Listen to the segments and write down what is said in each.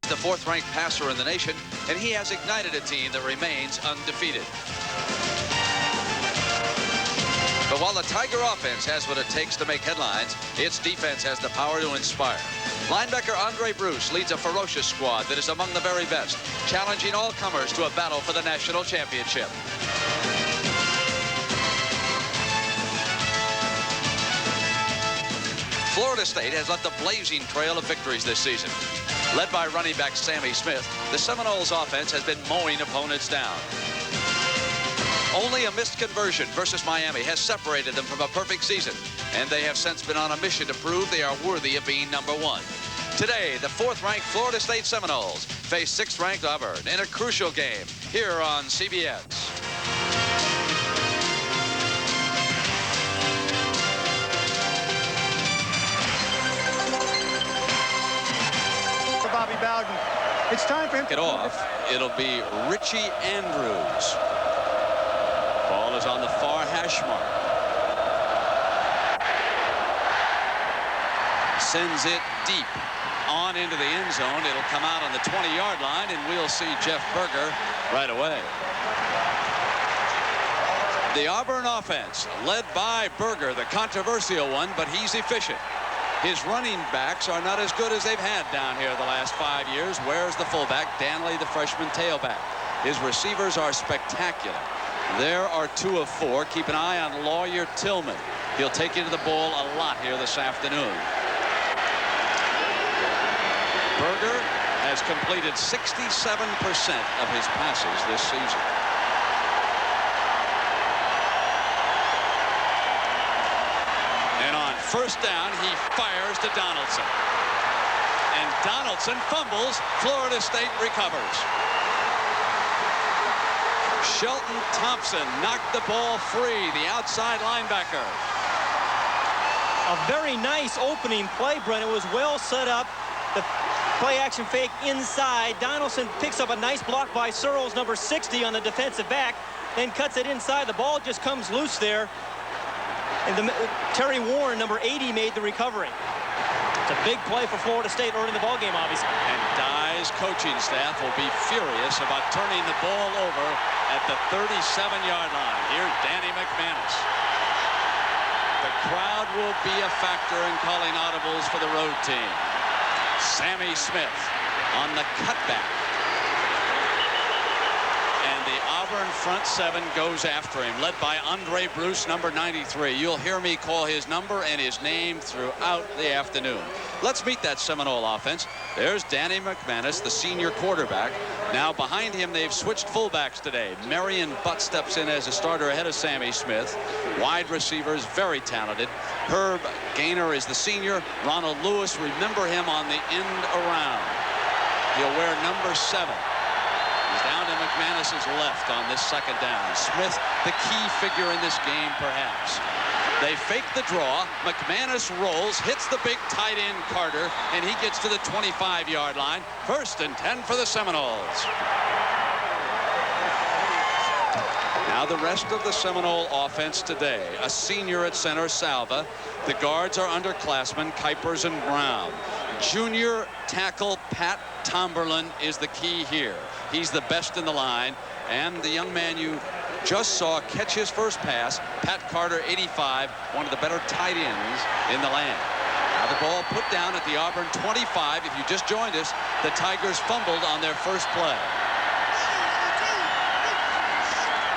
the fourth-ranked passer in the nation, and he has ignited a team that remains undefeated. But while the Tiger offense has what it takes to make headlines, its defense has the power to inspire. Linebacker Andre Bruce leads a ferocious squad that is among the very best, challenging all comers to a battle for the national championship. Florida State has left a blazing trail of victories this season. Led by running back Sammy Smith, the Seminoles offense has been mowing opponents down. Only a missed conversion versus Miami has separated them from a perfect season, and they have since been on a mission to prove they are worthy of being #1. Today, the 4th-ranked Florida State Seminoles face 6th-ranked Auburn in a crucial game here on CBS. Bobby Bowden. It's time for him to get off. It'll be Richie Andrews. Ball is on the far hash mark. Sends it deep on into the end zone. It'll come out on the 20-yard line, and we'll see Jeff Berger right away. The Auburn offense, led by Berger, the controversial one, but he's efficient. His running backs are not as good as they've had down here the last 5 years. Where's the fullback? Danley, the freshman tailback. His receivers are spectacular. There are 2 of 4. Keep an eye on Lawyer Tillman. He'll take you to the ball a lot here this afternoon. Berger has completed 67% of his passes this season. First down, he fires to Donaldson. And Donaldson fumbles. Florida State recovers. Shelton Thompson knocked the ball free, the outside linebacker. A very nice opening play, Brent. It was well set up. The play action fake inside. Donaldson picks up a nice block by Searles, number 60, on the defensive back, then cuts it inside. The ball just comes loose there. And Terry Warren, number 80, made the recovery. It's a big play for Florida State early in the ballgame, obviously. And Dye's coaching staff will be furious about turning the ball over at the 37-yard line. Here's Danny McManus. The crowd will be a factor in calling audibles for the road team. Sammy Smith on the cutback. Auburn front 7 goes after him, led by Andre Bruce, number 93. You'll hear me call his number and his name throughout the afternoon. Let's meet that Seminole offense. There's Danny McManus, the senior quarterback. Now behind him, they've switched fullbacks today. Marion Butt steps in as a starter ahead of Sammy Smith. Wide receivers, very talented. Herb Gaynor is the senior. Ronald Lewis, remember him on the end around. He'll wear number 7. Down to McManus's left on this second down. Smith, the key figure in this game, perhaps. They fake the draw. McManus rolls, hits the big tight end Carter, and he gets to the 25-yard line. 1st and 10 for the Seminoles. Now the rest of the Seminole offense today. A senior at center, Salva. The guards are underclassmen, Kuipers and Brown. Junior tackle Pat Tomberlin is the key here. He's the best in the line, and the young man you just saw catch his first pass, Pat Carter, 85, one of the better tight ends in the land. Now the ball put down at the Auburn 25. If you just joined us, the Tigers fumbled on their first play.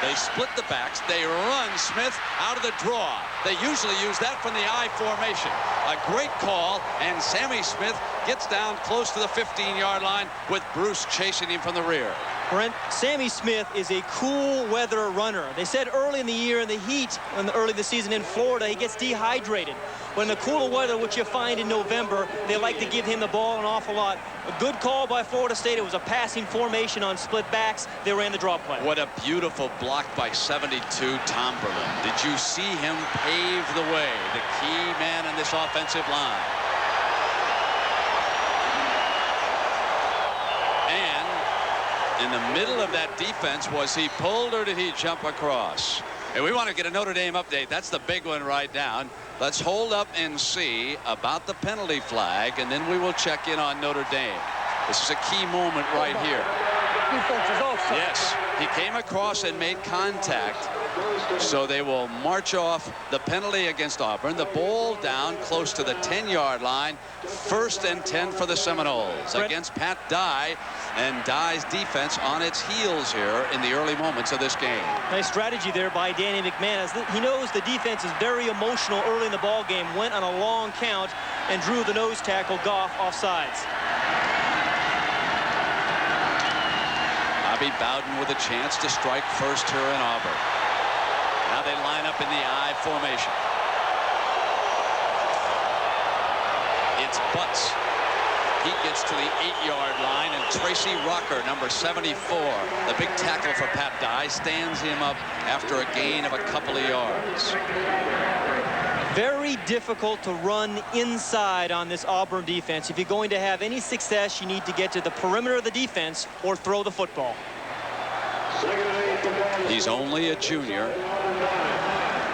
They split the backs. They run Smith out of the draw. They usually use that from the I formation. A great call, and Sammy Smith gets down close to the 15-yard line with Bruce chasing him from the rear. Brent, Sammy Smith is a cool weather runner. They said early in the year in the heat, early in the season in Florida, he gets dehydrated. But in the cooler weather, which you find in November, they like to give him the ball an awful lot. A good call by Florida State. It was a passing formation on split backs. They ran the draw play. What a beautiful block by 72 Tomberlin. Did you see him pave the way? The key man in this offensive line. And in the middle of that defense, was he pulled or did he jump across? And we want to get a Notre Dame update. That's the big one right down. Let's hold up and see about the penalty flag, and then we will check in on Notre Dame. This is a key moment right here. Defense is offside. Yes, he came across and made contact. So they will march off the penalty against Auburn. The ball down close to the 10-yard line. 1st and 10 for the Seminoles against Pat Dye. And Dye's defense on its heels here in the early moments of this game. Nice strategy there by Danny McManus. He knows the defense is very emotional early in the ball game. Went on a long count and drew the nose tackle Goff offsides. Bobby Bowden with a chance to strike first here in Auburn. Now they line up in the I formation. It's Butts. He gets to the 8-yard line, and Tracy Rocker, number 74, the big tackle for Pat Dye, stands him up after a gain of a couple of yards. Very difficult to run inside on this Auburn defense. If you're going to have any success, you need to get to the perimeter of the defense or throw the football. He's only a junior.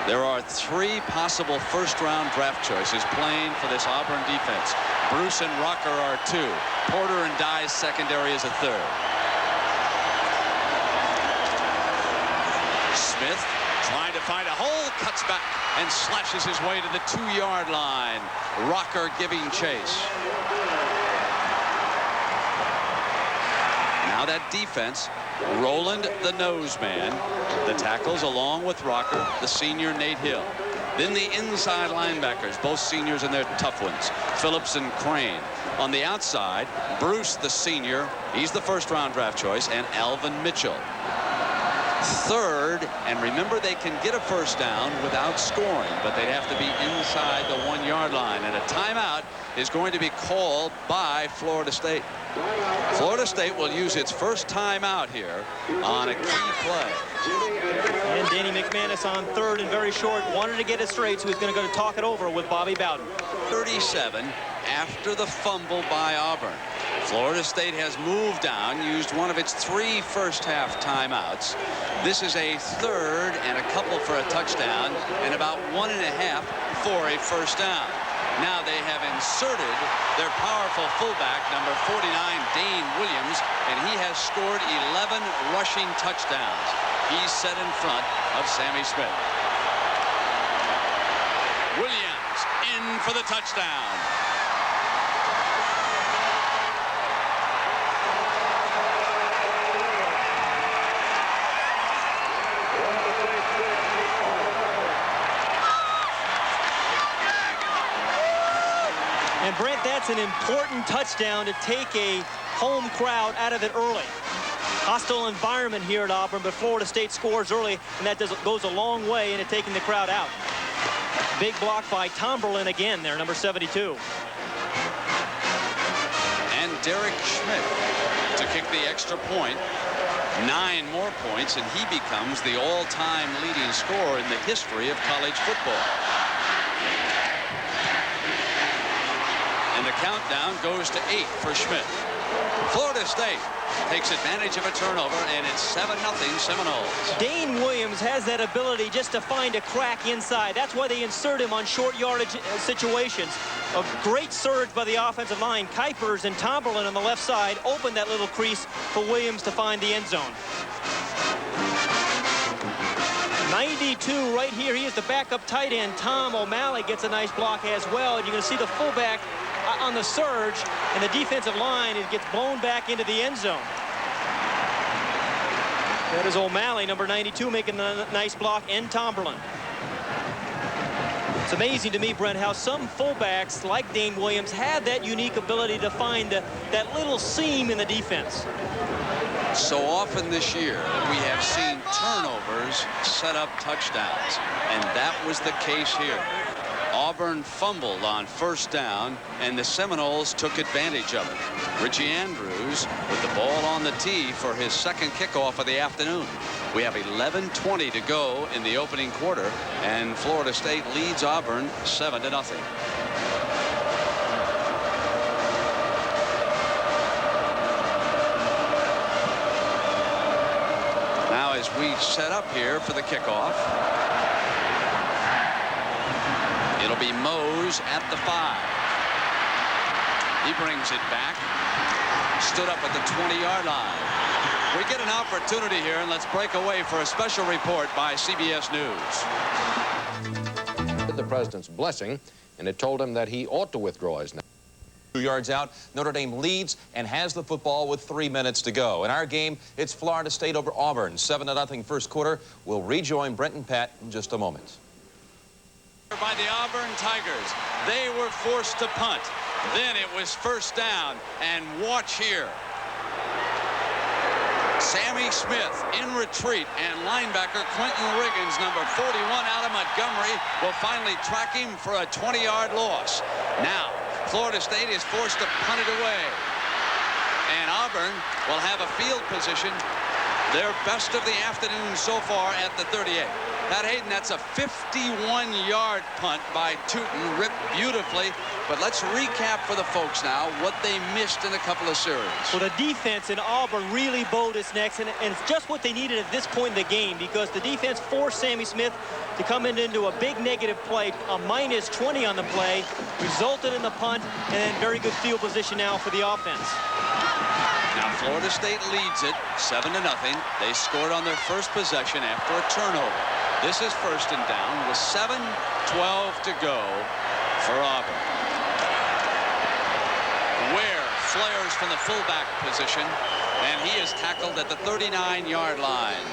There are 3 possible first-round draft choices playing for this Auburn defense. Bruce and Rocker are 2. Porter and Dye's secondary is a 3rd. Smith trying to find a hole, cuts back and slashes his way to the 2-yard line. Rocker giving chase. Now that defense, Roland the nose man, the tackles along with Rocker, the senior Nate Hill. Then the inside linebackers, both seniors and their tough ones, Phillips and Crane. On the outside, Bruce the senior, he's the first-round draft choice, and Alvin Mitchell. 3rd, and remember they can get a first down without scoring, but they'd have to be inside the 1-yard line, and a timeout is going to be called by Florida State. Florida State will use its first timeout here on a key play. And Danny McManus on 3rd and very short, wanted to get it straight, so he's going to go to talk it over with Bobby Bowden. 37 after the fumble by Auburn. Florida State has moved down, used one of its 3 first-half timeouts. This is a 3rd and a couple for a touchdown, and about 1.5 for a first down. Now they have inserted their powerful fullback, number 49, Dane Williams, and he has scored 11 rushing touchdowns. He's set in front of Sammy Smith. Williams in for the touchdown. And Brent, that's an important touchdown to take a home crowd out of it early. Hostile environment here at Auburn, but Florida State scores early, and that goes a long way into taking the crowd out. Big block by Tomberlin again there, number 72. And Derek Schmidt to kick the extra point. 9 more points, and he becomes the all-time leading scorer in the history of college football. And the countdown goes to 8 for Schmidt. Florida State takes advantage of a turnover, and it's 7-0 Seminoles. Dane Williams has that ability just to find a crack inside. That's why they insert him on short yardage situations. A great surge by the offensive line. Kuipers and Tomberlin on the left side opened that little crease for Williams to find the end zone. 92 right here. He is the backup tight end. Tom O'Malley gets a nice block as well. And you're going to see the fullback on the surge, and the defensive line, it gets blown back into the end zone. That is O'Malley, number 92, making a nice block, and Tomberlin. It's amazing to me, Brent, how some fullbacks like Dane Williams have that unique ability to find that little seam in the defense. So often this year, we have seen turnovers set up touchdowns, and that was the case here. Auburn fumbled on first down, and the Seminoles took advantage of it. Richie Andrews with the ball on the tee for his second kickoff of the afternoon. We have 11:20 to go in the opening quarter, and Florida State leads Auburn 7-0. Now as we set up here for the kickoff, it'll be Mose at the 5. He brings it back. stood up at the 20-yard line. We get an opportunity here, and let's break away for a special report by CBS News. The president's blessing, and it told him that he ought to withdraw his name. 2 yards out, Notre Dame leads and has the football with 3 minutes to go. In our game, it's Florida State over Auburn. 7-0 first quarter. We'll rejoin Brent and Pat in just a moment. By the Auburn Tigers, they were forced to punt. Then it was first down, and watch here. Sammy Smith in retreat, and linebacker Quentin Riggins, number 41 out of Montgomery, will finally track him for a 20-yard loss. Now, Florida State is forced to punt it away. And Auburn will have a field position, their best of the afternoon so far, at the 38. Pat Hayden, that's a 51-yard punt by Tootin, ripped beautifully. But let's recap for the folks now what they missed in a couple of series. Well, the defense in Auburn really bowed its necks, and it's just what they needed at this point in the game, because the defense forced Sammy Smith to come into a big negative play, a -20 on the play, resulted in the punt, and then very good field position now for the offense. Now Florida State leads it 7-0. They scored on their first possession after a turnover. This is first and down with 7:12 to go for Auburn. Ware flares from the fullback position, and he is tackled at the 39-yard line.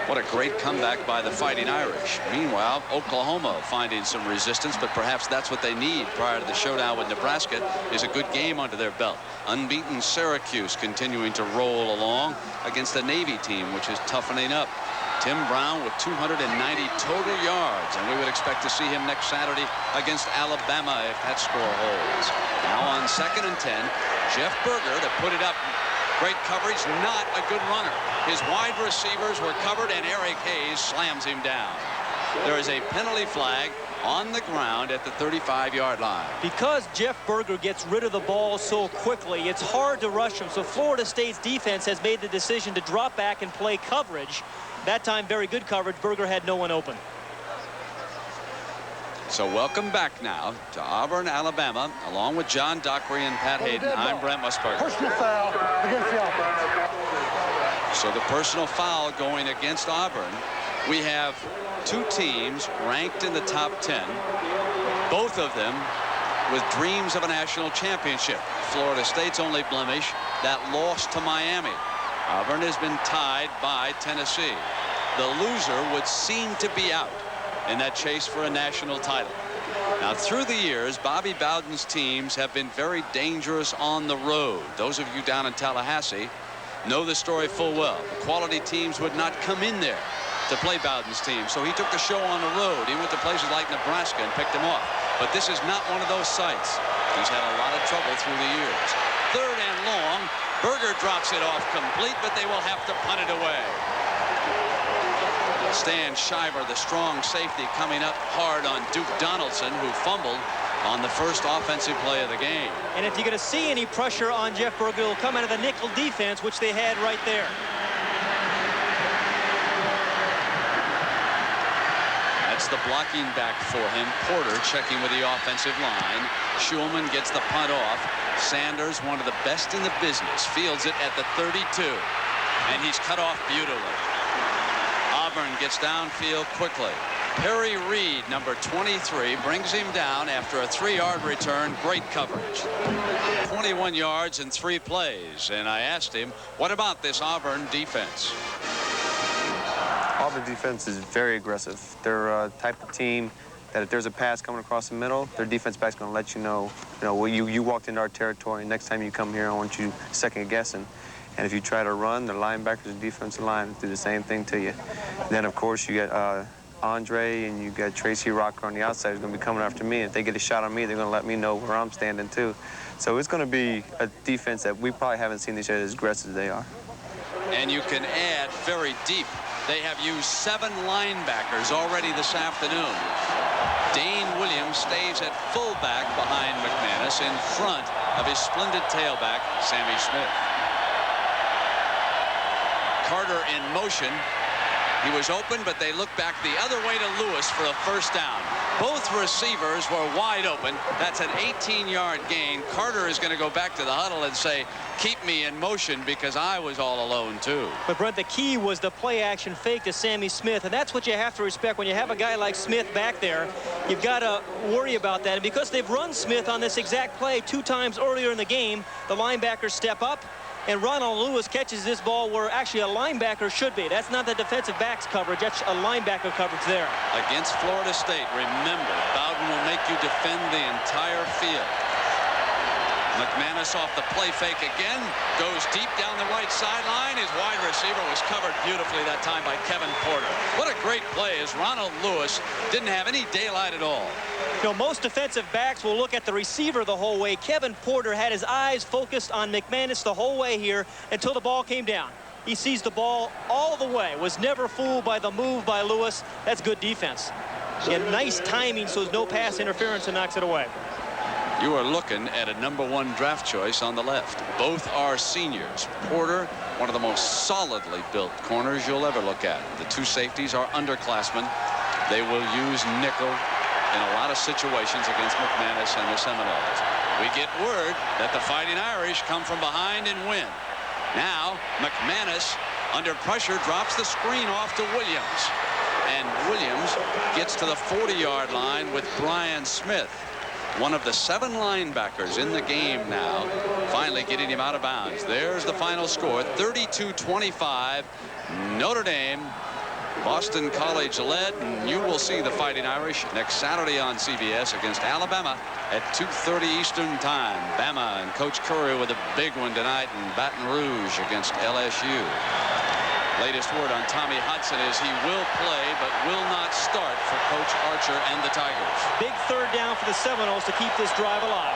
What a great comeback by the Fighting Irish. Meanwhile, Oklahoma finding some resistance, but perhaps that's what they need prior to the showdown with Nebraska, is a good game under their belt. Unbeaten Syracuse continuing to roll along against a Navy team which is toughening up. Tim Brown with 290 total yards, and we would expect to see him next Saturday against Alabama if that score holds. Now on 2nd and 10, Jeff Berger to put it up. Great coverage, not a good runner. His wide receivers were covered, and Eric Hayes slams him down. There is a penalty flag on the ground at the 35-yard line. Because Jeff Berger gets rid of the ball so quickly, it's hard to rush him. So Florida State's defense has made the decision to drop back and play coverage. That time, very good coverage. Berger had no one open. So welcome back now to Auburn, Alabama, along with John Dockery and Pat Hayden. I'm Brent Musburger. Personal foul against the offense. So the personal foul going against Auburn. We have two teams ranked in the top 10, both of them with dreams of a national championship. Florida State's only blemish, that loss to Miami. Auburn has been tied by Tennessee. The loser would seem to be out in that chase for a national title. Now, through the years, Bobby Bowden's teams have been very dangerous on the road. Those of you down in Tallahassee know the story full well. The quality teams would not come in there to play Bowden's team, so he took the show on the road. He went to places like Nebraska and picked them off. But this is not one of those sites. He's had a lot of trouble through the years. 3rd and long. Berger drops it off complete, but they will have to punt it away. Stan Shiver, the strong safety, coming up hard on Duke Donaldson, who fumbled on the first offensive play of the game. And if you're going to see any pressure on Jeff Berger, it'll come out of the nickel defense, which they had right there. That's the blocking back for him. Porter checking with the offensive line. Schulman gets the punt off. Sanders, one of the best in the business, fields it at the 32. And he's cut off beautifully. Auburn gets downfield quickly. Perry Reed, number 23, brings him down after a 3-yard return. Great coverage. 21 yards in 3 plays. And I asked him, what about this Auburn defense? Auburn defense is very aggressive. They're a type of team that if there's a pass coming across the middle, their defense back's going to let you know, well, you walked into our territory. Next time you come here, I want you second guessing. And if you try to run, the linebackers and defensive line do the same thing to you. Then, of course, you got Andre and you got Tracy Rocker on the outside who's going to be coming after me. If they get a shot on me, they're going to let me know where I'm standing, too. So it's going to be a defense that we probably haven't seen this year as aggressive as they are. And you can add very deep. They have used 7 linebackers already this afternoon. Dane Williams stays at fullback behind McManus in front of his splendid tailback, Sammy Smith. Carter in motion. He was open, but they look back the other way to Lewis for a first down. Both receivers were wide open. That's an 18-yard gain. Carter is going to go back to the huddle and say, keep me in motion, because I was all alone too. But Brent, the key was the play action fake to Sammy Smith, and that's what you have to respect when you have a guy like Smith back there. You've got to worry about that, and because they've run Smith on this exact play 2 times earlier in the game, the linebackers step up, and Ronald Lewis catches this ball where actually a linebacker should be. That's not the defensive backs coverage, that's a linebacker coverage there. Against Florida State, remember, Bowden will make you defend the entire field. McManus off the play fake again, goes deep down the right sideline. His wide receiver was covered beautifully that time by Kevin Porter. What a great play, as Ronald Lewis didn't have any daylight at all. You know, most defensive backs will look at the receiver the whole way. Kevin Porter had his eyes focused on McManus the whole way here until the ball came down. He sees the ball all the way, was never fooled by the move by Lewis. That's good defense. He had nice timing, so there's no pass interference and knocks it away. You are looking at a #1 draft choice on the left. Both are seniors. Porter, one of the most solidly built corners you'll ever look at. The 2 safeties are underclassmen. They will use nickel in a lot of situations against McManus and the Seminoles. We get word that the Fighting Irish come from behind and win. Now, McManus, under pressure, drops the screen off to Williams. And Williams gets to the 40-yard line with Brian Smith, one of the 7 linebackers in the game now, finally getting him out of bounds. There's the final score, 32-25, Notre Dame. Boston College led, and you will see the Fighting Irish next Saturday on CBS against Alabama at 2:30 Eastern Time. Bama and Coach Curry with a big one tonight in Baton Rouge against LSU. Latest word on Tommy Hudson is he will play but will not start for Coach Archer and the Tigers. Big 3rd down for the Seminoles to keep this drive alive.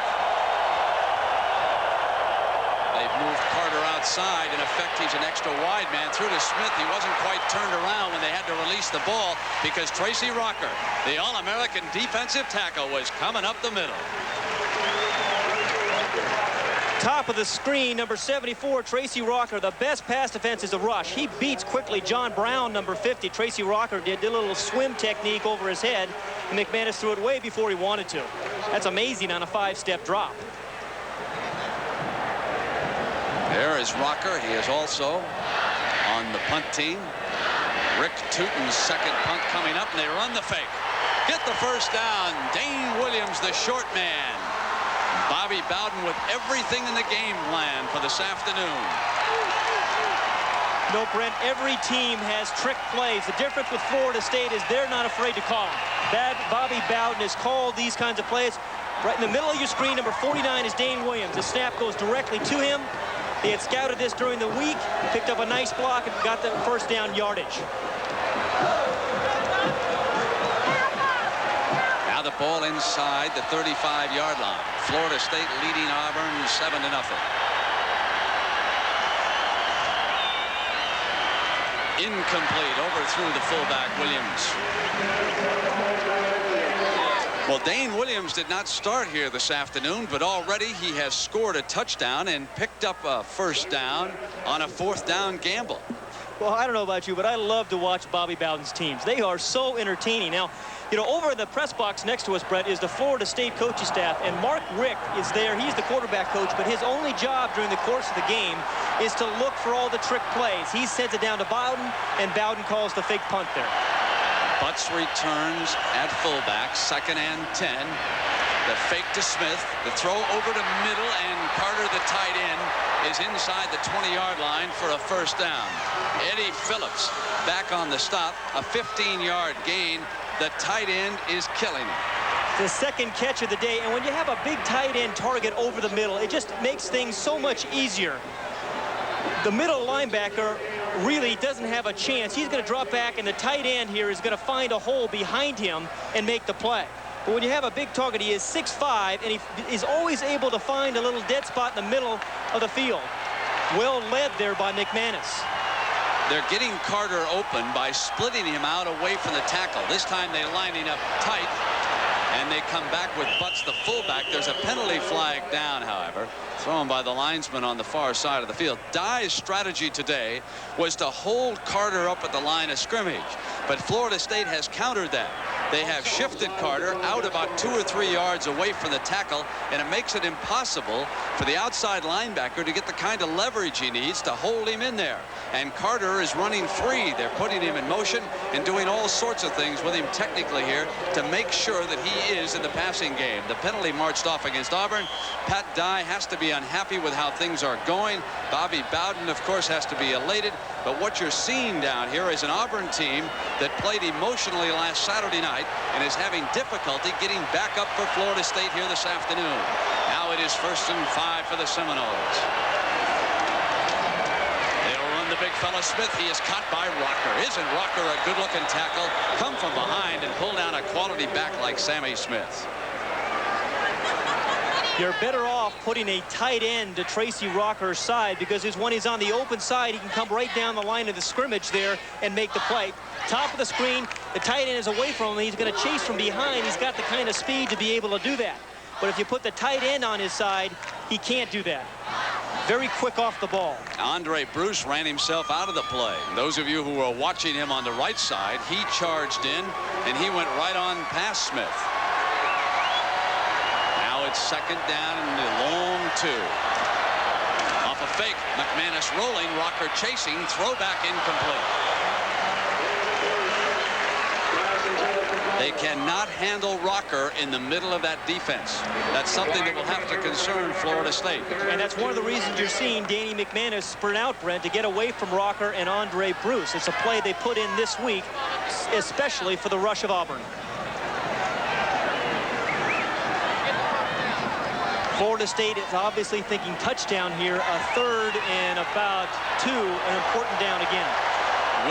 They've moved Carter outside. In effect, he's an extra wide man. Through to Smith. He wasn't quite turned around when they had to release the ball because Tracy Rocker, the All-American defensive tackle, was coming up the middle. Top of the screen, number 74, Tracy Rocker. The best pass defense is a rush. He beats quickly John Brown, number 50. Tracy Rocker did a little swim technique over his head, and McManus threw it way before he wanted to. That's amazing on a 5-step drop. There is Rocker. He is also on the punt team. Rick Tootin's second punt coming up, and they run the fake. Get the first down. Dane Williams, the short man. Bobby Bowden with everything in the game plan for this afternoon. No, Brent, every team has trick plays. The difference with Florida State is they're not afraid to call them. Bobby Bowden has called these kinds of plays. Right in the middle of your screen, number 49 is Dane Williams. The snap goes directly to him. They had scouted this during the week, picked up a nice block, and got the first down yardage. Now the ball inside the 35-yard line. Florida State leading Auburn 7-0. Incomplete. Overthrew the fullback, Williams. Well, Dane Williams did not start here this afternoon, but already he has scored a touchdown and picked up a first down on a 4th down gamble. Well, I don't know about you, but I love to watch Bobby Bowden's teams. They are so entertaining. Now, you know, over in the press box next to us, Brett, is the Florida State coaching staff, and Mark Richt is there. He's the quarterback coach, but his only job during the course of the game is to look for all the trick plays. He sends it down to Bowden, and Bowden calls the fake punt there. Butts returns at fullback, 2nd and 10. The fake to Smith, the throw over to middle, and Carter, the tight end, is inside the 20-yard line for a first down. Eddie Phillips back on the stop, a 15-yard gain. The tight end is killing him. The second catch of the day, and when you have a big tight end target over the middle, it just makes things so much easier. The middle linebacker really doesn't have a chance. He's going to drop back, and the tight end here is going to find a hole behind him and make the play. But when you have a big target, he is 6'5", and he is always able to find a little dead spot in the middle of the field. Well led there by McManus. They're getting Carter open by splitting him out away from the tackle. This time they're lining up tight, and they come back with Butts, the fullback. There's a penalty flag down, however, thrown by the linesman on the far side of the field. Dye's strategy today was to hold Carter up at the line of scrimmage, but Florida State has countered that. They have shifted Carter out about 2 or 3 yards away from the tackle, and it makes it impossible for the outside linebacker to get the kind of leverage he needs to hold him in there. And Carter is running free. They're putting him in motion and doing all sorts of things with him technically here to make sure that he is in the passing game. The penalty marched off against Auburn. Pat Dye has to be unhappy with how things are going. Bobby Bowden, of course, has to be elated. But what you're seeing down here is an Auburn team that played emotionally last Saturday night and is having difficulty getting back up for Florida State here this afternoon. Now it is 1st and 5 for the Seminoles. They'll run the big fella Smith. He is caught by Rocker. Isn't Rocker a good-looking tackle? Come from behind and pull down a quality back like Sammy Smith. You're better off putting a tight end to Tracy Rocker's side, because when he's on the open side, he can come right down the line of the scrimmage there and make the play. Top of the screen, the tight end is away from him. He's going to chase from behind. He's got the kind of speed to be able to do that. But if you put the tight end on his side, he can't do that. Very quick off the ball. Andre Bruce ran himself out of the play. Those of you who were watching him on the right side, he charged in, and he went right on past Smith. It's 2nd down and a long 2. Off a fake, McManus rolling, Rocker chasing, throwback incomplete. They cannot handle Rocker in the middle of that defense. That's something that will have to concern Florida State. And that's one of the reasons you're seeing Danny McManus sprint out, Brent, to get away from Rocker and Andre Bruce. It's a play they put in this week, especially for the rush of Auburn. Florida State is obviously thinking touchdown here. A 3rd and about 2, an important down again.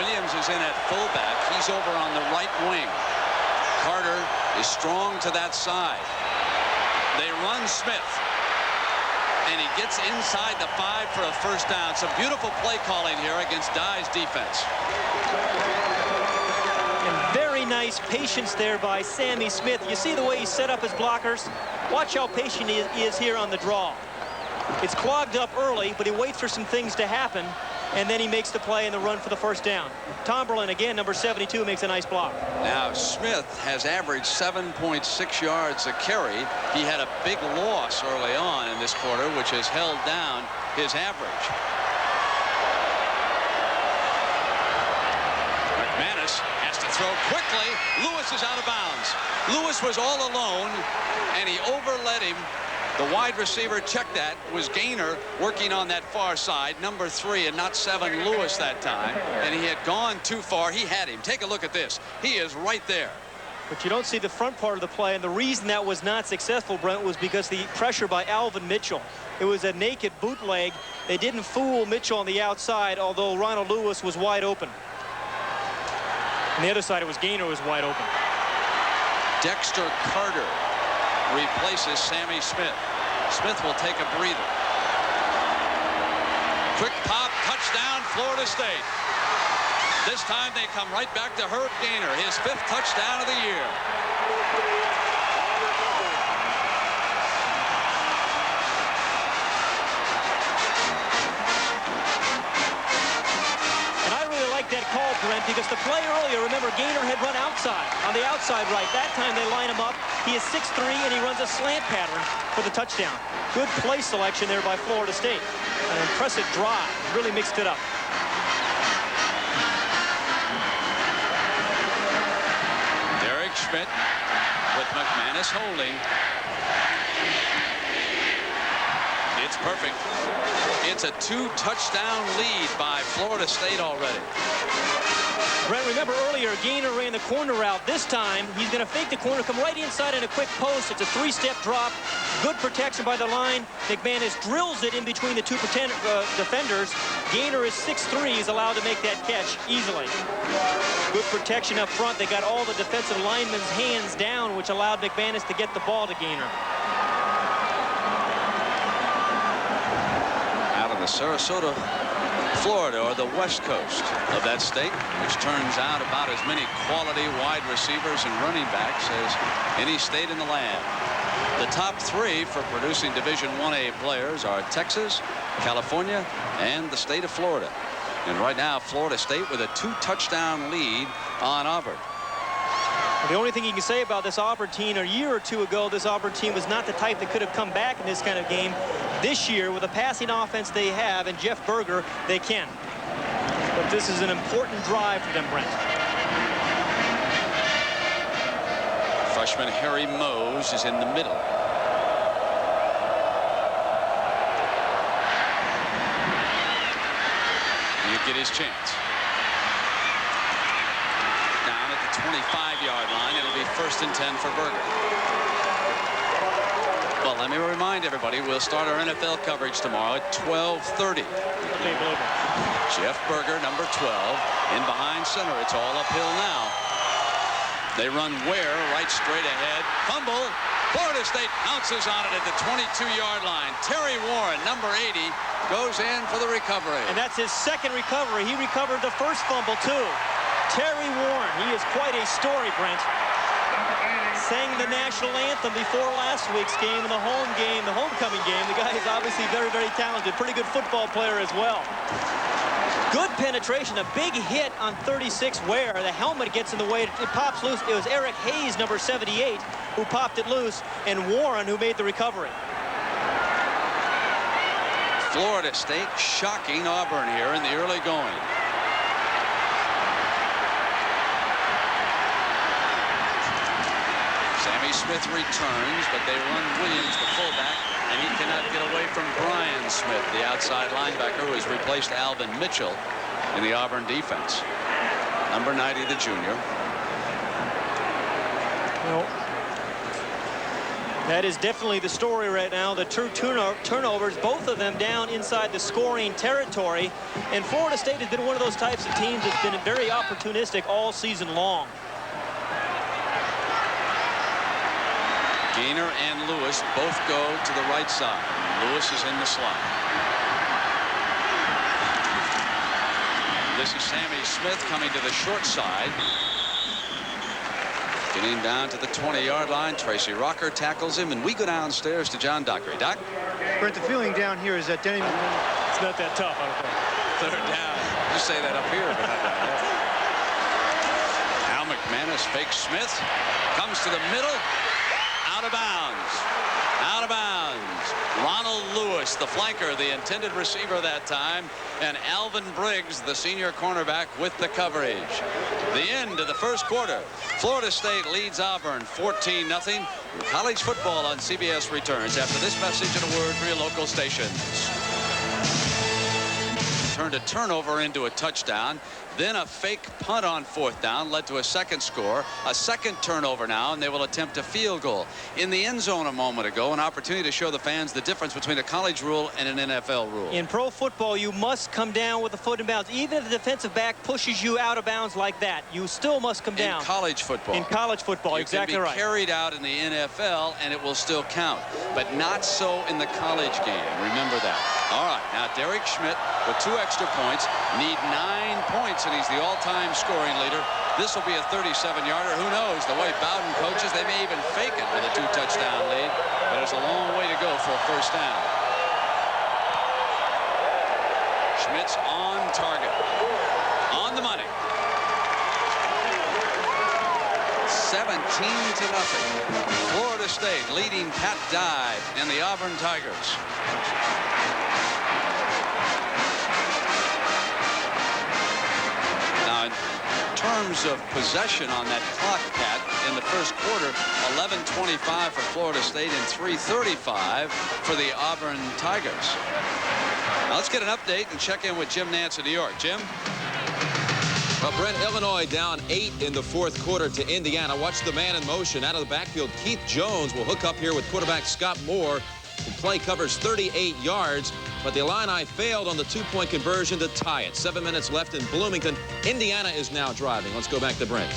Williams is in at fullback. He's over on the right wing. Carter is strong to that side. They run Smith, and he gets inside the 5 for a 1st down. Some beautiful play calling here against Dye's defense. And very nice patience there by Sammy Smith. You see the way he set up his blockers? Watch how patient he is here on the draw. It's clogged up early, but he waits for some things to happen, and then he makes the play and the run for the 1st down. Tomberlin, again, number 72, makes a nice block. Now, Smith has averaged 7.6 yards a carry. He had a big loss early on in this quarter, which has held down his average. McManus has to throw quickly. Lewis is out of bounds. Lewis was all alone, and he overled him. The wide receiver, check that, was Gaynor working on that far side, number 3 and not 7, Lewis that time. And he had gone too far. He had him. Take a look at this. He is right there. But you don't see the front part of the play, and the reason that was not successful, Brent, was because the pressure by Alvin Mitchell. It was a naked bootleg. They didn't fool Mitchell on the outside, although Ronald Lewis was wide open. On the other side, it was Gaynor was wide open. Dexter Carter replaces Sammy Smith. Smith will take a breather. Quick pop, touchdown, Florida State. This time they come right back to Herb Gaynor, his 5th touchdown of the year. That call, Brent, because the play earlier, remember, Gaynor had run outside, on the outside right. That time they line him up. He is 6'3", and he runs a slant pattern for the touchdown. Good play selection there by Florida State. An impressive drive. Really mixed it up. Derek Schmidt with McManus holding. It's perfect. It's a 2-touchdown lead by Florida State already. Brent, remember earlier, Gaynor ran the corner route. This time, he's going to fake the corner, come right inside in a quick post. It's a 3-step drop. Good protection by the line. McManus drills it in between the 2 defenders. Gaynor is 6'3". He's allowed to make that catch easily. Good protection up front. They got all the defensive linemen's hands down, which allowed McManus to get the ball to Gaynor. Sarasota, Florida, or the west coast of that state, which turns out about as many quality wide receivers and running backs as any state in the land. The top 3 for producing Division I-A players are Texas, California, and the state of Florida. And right now, Florida State with a 2-touchdown lead on Auburn. The only thing you can say about this Auburn team, a year or two ago, this Auburn team was not the type that could have come back in this kind of game. This year, with the passing offense they have and Jeff Berger, they can. But this is an important drive for them, Brent. Freshman Harry Mose is in the middle. You get his chance. Down at the 25-yard line, it'll be 1st and 10 for Berger. Well, let me remind everybody, we'll start our NFL coverage tomorrow at 12:30. Jeff Berger, number 12, in behind center. It's all uphill now. They run Ware right straight ahead. Fumble. Florida State pounces on it at the 22-yard line. Terry Warren, number 80, goes in for the recovery. And that's his second recovery. He recovered the first fumble, too. Terry Warren, he is quite a story, Brent. Sang the national anthem before last week's game in the home game, the homecoming game. The guy is obviously very, very talented. Pretty good football player as well. Good penetration, a big hit on 36 Ware. The helmet gets in the way. It pops loose. It was Eric Hayes, number 78, who popped it loose, and Warren who made the recovery. Florida State shocking Auburn here in the early going. Sammy Smith returns, but they run Williams, the fullback, and he cannot get away from Brian Smith, the outside linebacker, who has replaced Alvin Mitchell in the Auburn defense. Number 90, the junior. Well, that is definitely the story right now. The two turnovers, both of them down inside the scoring territory. And Florida State has been one of those types of teams that's been very opportunistic all season long. Gainer and Lewis both go to the right side. Lewis is in the slot. This is Sammy Smith coming to the short side. Getting down to the 20-yard line. Tracy Rocker tackles him, and we go downstairs to John Dockery. Doc? Brent, the feeling down here is that Denny... It's not that tough, I don't think. 3rd down. You say that up here, but not down there. Al McManus fakes Smith. Comes to the middle. Out of bounds. Out of bounds. Ronald Lewis, the flanker, the intended receiver that time, and Alvin Briggs, the senior cornerback, with the coverage. The end of the first quarter. Florida State leads Auburn 14-0. College football on CBS returns after this message and a word for your local stations. Turned a turnover into a touchdown. Then a fake punt on 4th down led to a second score, a second turnover now, and they will attempt a field goal. In the end zone a moment ago, an opportunity to show the fans the difference between a college rule and an NFL rule. In pro football, you must come down with the foot in bounds. Even if the defensive back pushes you out of bounds like that, you still must come down. In college football. In college football, exactly right. You can be carried out in the NFL, and it will still count. But not so in the college game. Remember that. All right, now Derek Schmidt with 2 extra points, need 9 points, and he's the all-time scoring leader. This will be a 37-yarder. Who knows? The way Bowden coaches, they may even fake it with a 2-touchdown lead, but it's a long way to go for a 1st down. Schmidt's on target. On the money. 17-0. Florida State leading Pat Dye and the Auburn Tigers. Now, in terms of possession on that clock, Pat, in the first quarter, 11:25 for Florida State and 3:35 for the Auburn Tigers. Now, let's get an update and check in with Jim Nance in New York. Jim? Well, Brent, Illinois down 8 in the 4th quarter to Indiana. Watch the man in motion out of the backfield. Keith Jones will hook up here with quarterback Scott Moore. The play covers 38 yards, but the Illini failed on the 2-point conversion to tie it. 7 minutes left in Bloomington. Indiana is now driving. Let's go back to Brent.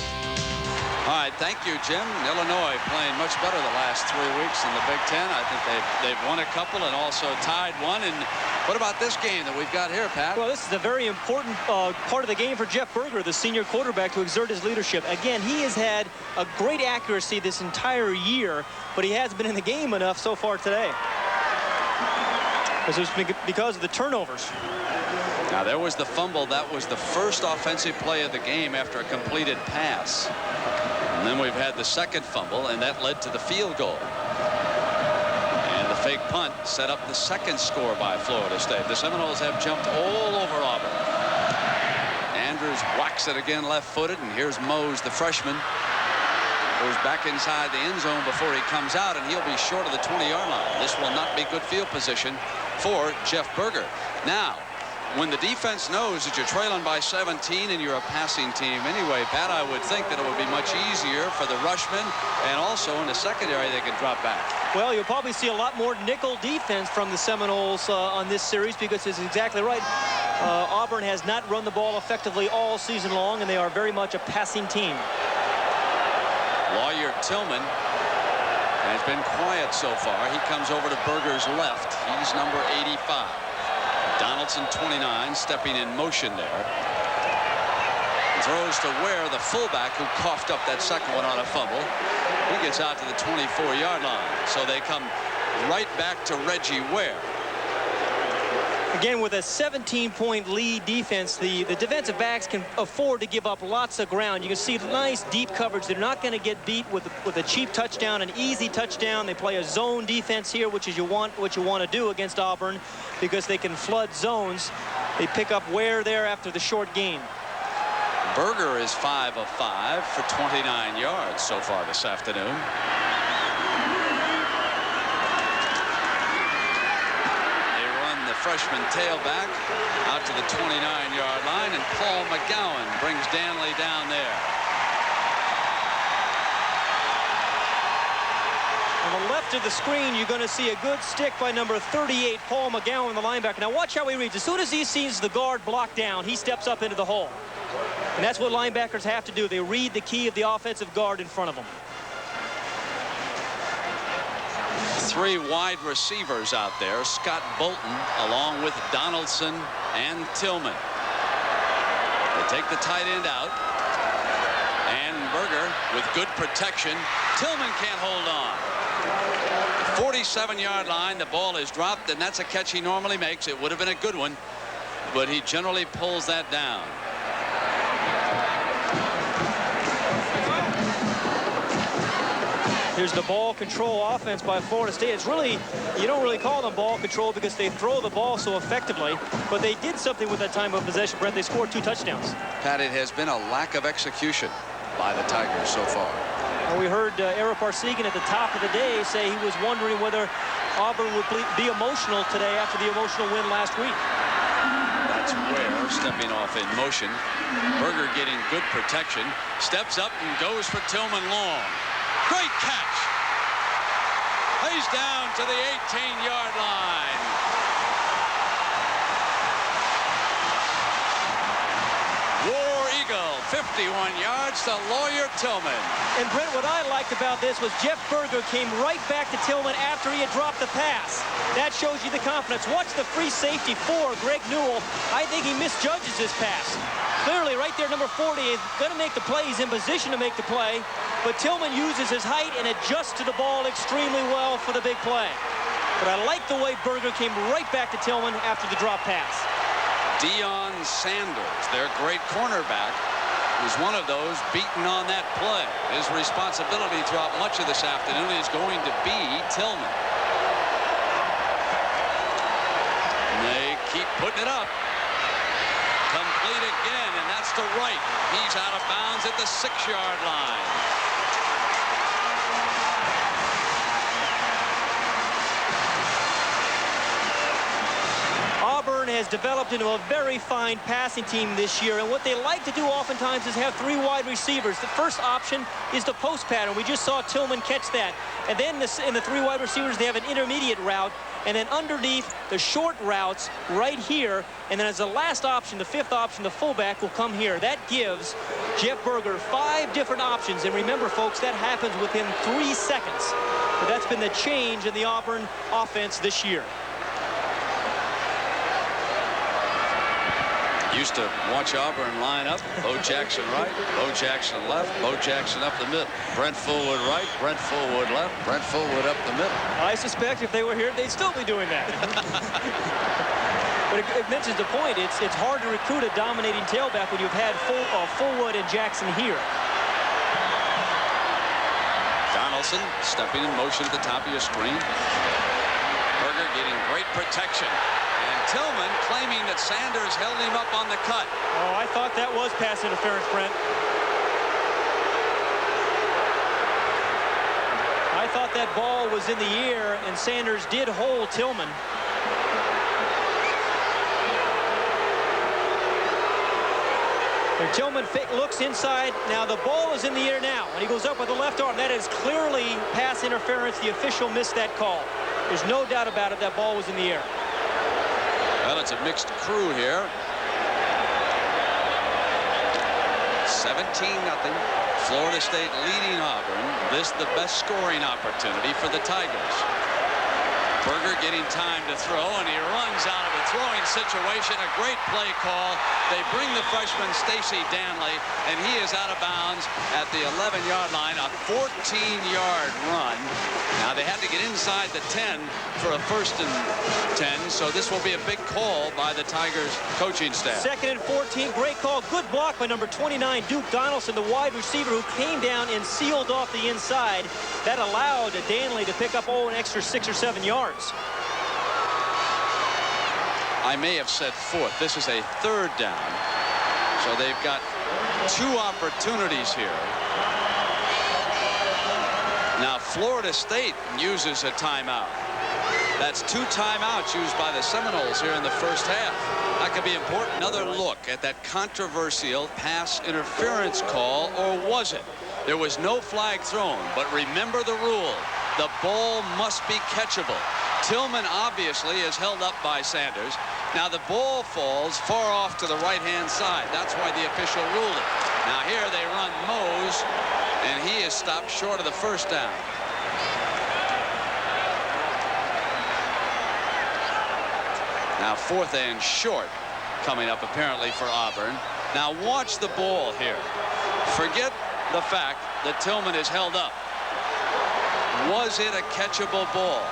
All right, thank you, Jim. Illinois playing much better the last 3 weeks in the Big Ten. I think they've won a couple and also tied one. And what about this game that we've got here, Pat? Well, this is a very important part of the game for Jeff Berger, the senior quarterback, to exert his leadership. Again, he has had a great accuracy this entire year, but he hasn't been in the game enough so far today. Because of the turnovers. Now, there was the fumble. That was the first offensive play of the game after a completed pass. And then we've had the second fumble, and that led to the field goal. And the fake punt set up the second score by Florida State. The Seminoles have jumped all over Auburn. Andrews whacks it again left-footed, and here's Mose, the freshman. Goes back inside the end zone before he comes out, and he'll be short of the 20-yard line. This will not be good field position for Jeff Berger. Now, when the defense knows that you're trailing by 17 and you're a passing team anyway, Pat, I would think that it would be much easier for the rushmen, and also in the secondary they can drop back. Well, you'll probably see a lot more nickel defense from the Seminoles on this series, because it's exactly right. Auburn has not run the ball effectively all season long, and they are very much a passing team. Lawyer Tillman has been quiet so far. He comes over to Berger's left. He's number 85. Donaldson, 29, stepping in motion there. Throws to Ware, the fullback, who coughed up that second one on a fumble. He gets out to the 24-yard line. So they come right back to Reggie Ware. Again, with a 17-point lead defense, the defensive backs can afford to give up lots of ground. You can see nice deep coverage. They're not going to get beat with a cheap touchdown, an easy touchdown. They play a zone defense here, which is what you want to do against Auburn, because they can flood zones. They pick up Ware there after the short gain. Berger is 5 of 5 for 29 yards so far this afternoon. Freshman tailback out to the 29-yard line, and Paul McGowan brings Danley down there. On the left of the screen, you're going to see a good stick by number 38, Paul McGowan, the linebacker. Now watch how he reads. As soon as he sees the guard block down, he steps up into the hole. And that's what linebackers have to do. They read the key of the offensive guard in front of them. 3 wide receivers out there. Scott Bolton along with Donaldson and Tillman. They take the tight end out, and Berger with good protection. Tillman can't hold on. The 47-yard line, the ball is dropped, and that's a catch he normally makes. It would have been a good one, but he generally pulls that down. Here's the ball control offense by Florida State. It's really, you don't really call them ball control because they throw the ball so effectively, but they did something with that time of possession, Brent. They scored 2 touchdowns. Pat, it has been a lack of execution by the Tigers so far. Well, we heard Eric Parsegian at the top of the day say he was wondering whether Auburn would be emotional today after the emotional win last week. That's Ware stepping off in motion. Berger getting good protection, steps up and goes for Tillman long. Great catch. He's down to the 18-yard line. War Eagle, 51 yards to Lawyer Tillman. And Brent, what I liked about this was Jeff Berger came right back to Tillman after he had dropped the pass. That shows you the confidence. Watch the free safety for Greg Newell. I think he misjudges this pass. Clearly, right there, number 40 is going to make the play. He's in position to make the play. But Tillman uses his height and adjusts to the ball extremely well for the big play. But I like the way Berger came right back to Tillman after the drop pass. Deion Sanders, their great cornerback, was one of those beaten on that play. His responsibility throughout much of this afternoon is going to be Tillman. And they keep putting it up. Complete again, and that's to right. He's out of bounds at the 6-yard line. Auburn has developed into a very fine passing team this year, and what they like to do oftentimes is have 3 wide receivers. The first option is the post pattern. We just saw Tillman catch that. And then in the 3 wide receivers, they have an intermediate route, and then underneath the short routes right here, and then as the last option, the 5th option, the fullback will come here. That gives Jeff Berger 5 different options, and remember, folks, that happens within 3 seconds. But that's been the change in the Auburn offense this year. Used to watch Auburn line up. Bo Jackson right, Bo Jackson left, Bo Jackson up the middle. Brent Fullwood right, Brent Fullwood left, Brent Fullwood up the middle. I suspect if they were here, they'd still be doing that. But it mentions the point. It's hard to recruit a dominating tailback when you've had Fullwood and Jackson here. Donaldson stepping in motion at the top of your screen. Berger getting great protection. And Tillman claiming that Sanders held him up on the cut. Oh, I thought that was pass interference, Brent. I thought that ball was in the air, and Sanders did hold Tillman. And Tillman looks inside. Now the ball is in the air now, and he goes up with the left arm. That is clearly pass interference. The official missed that call. There's no doubt about it. That ball was in the air. Well, it's a mixed crew here. 17-0. Florida State leading Auburn. This the best scoring opportunity for the Tigers. Berger getting time to throw, and he runs out of a throwing situation. A great play call. They bring the freshman Stacy Danley, and he is out of bounds at the 11-yard line. A 14-yard run. Now they had to get inside the 10 for a 1st and 10, so this will be a big call by the Tigers coaching staff. 2nd and 14. Great call. Good block by number 29, Duke Donaldson, the wide receiver who came down and sealed off the inside. That allowed Danley to pick up an extra 6 or 7 yards. I may have said 4th. This is a 3rd down. So they've got 2 opportunities here. Now Florida State uses a timeout. That's 2 timeouts used by the Seminoles here in the first half. That could be important. Another look at that controversial pass interference call, or was it? There was no flag thrown, but remember the rule. The ball must be catchable. Tillman obviously is held up by Sanders. Now the ball falls far off to the right-hand side. That's why the official ruled it. Now here they run Mose, and he is stopped short of the 1st down. Now 4th and short coming up apparently for Auburn. Now watch the ball here. Forget the fact that Tillman is held up. Was it a catchable ball?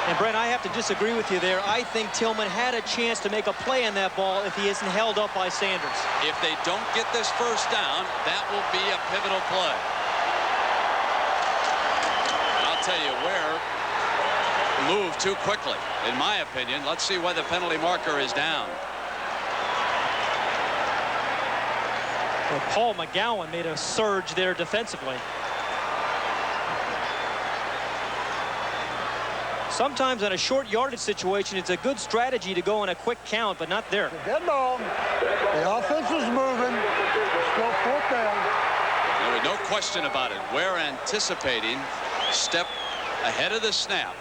And Brent, I have to disagree with you there. I think Tillman had a chance to make a play on that ball if he isn't held up by Sanders. If they don't get this 1st down, that will be a pivotal play. I'll tell you where moved too quickly, in my opinion. Let's see why the penalty marker is down. Well, Paul McGowan made a surge there defensively. Sometimes on a short yardage situation, it's a good strategy to go on a quick count, but not there. Good ball. The offense is moving. Still 4th down. There was no question about it. We're anticipating step ahead of the snap.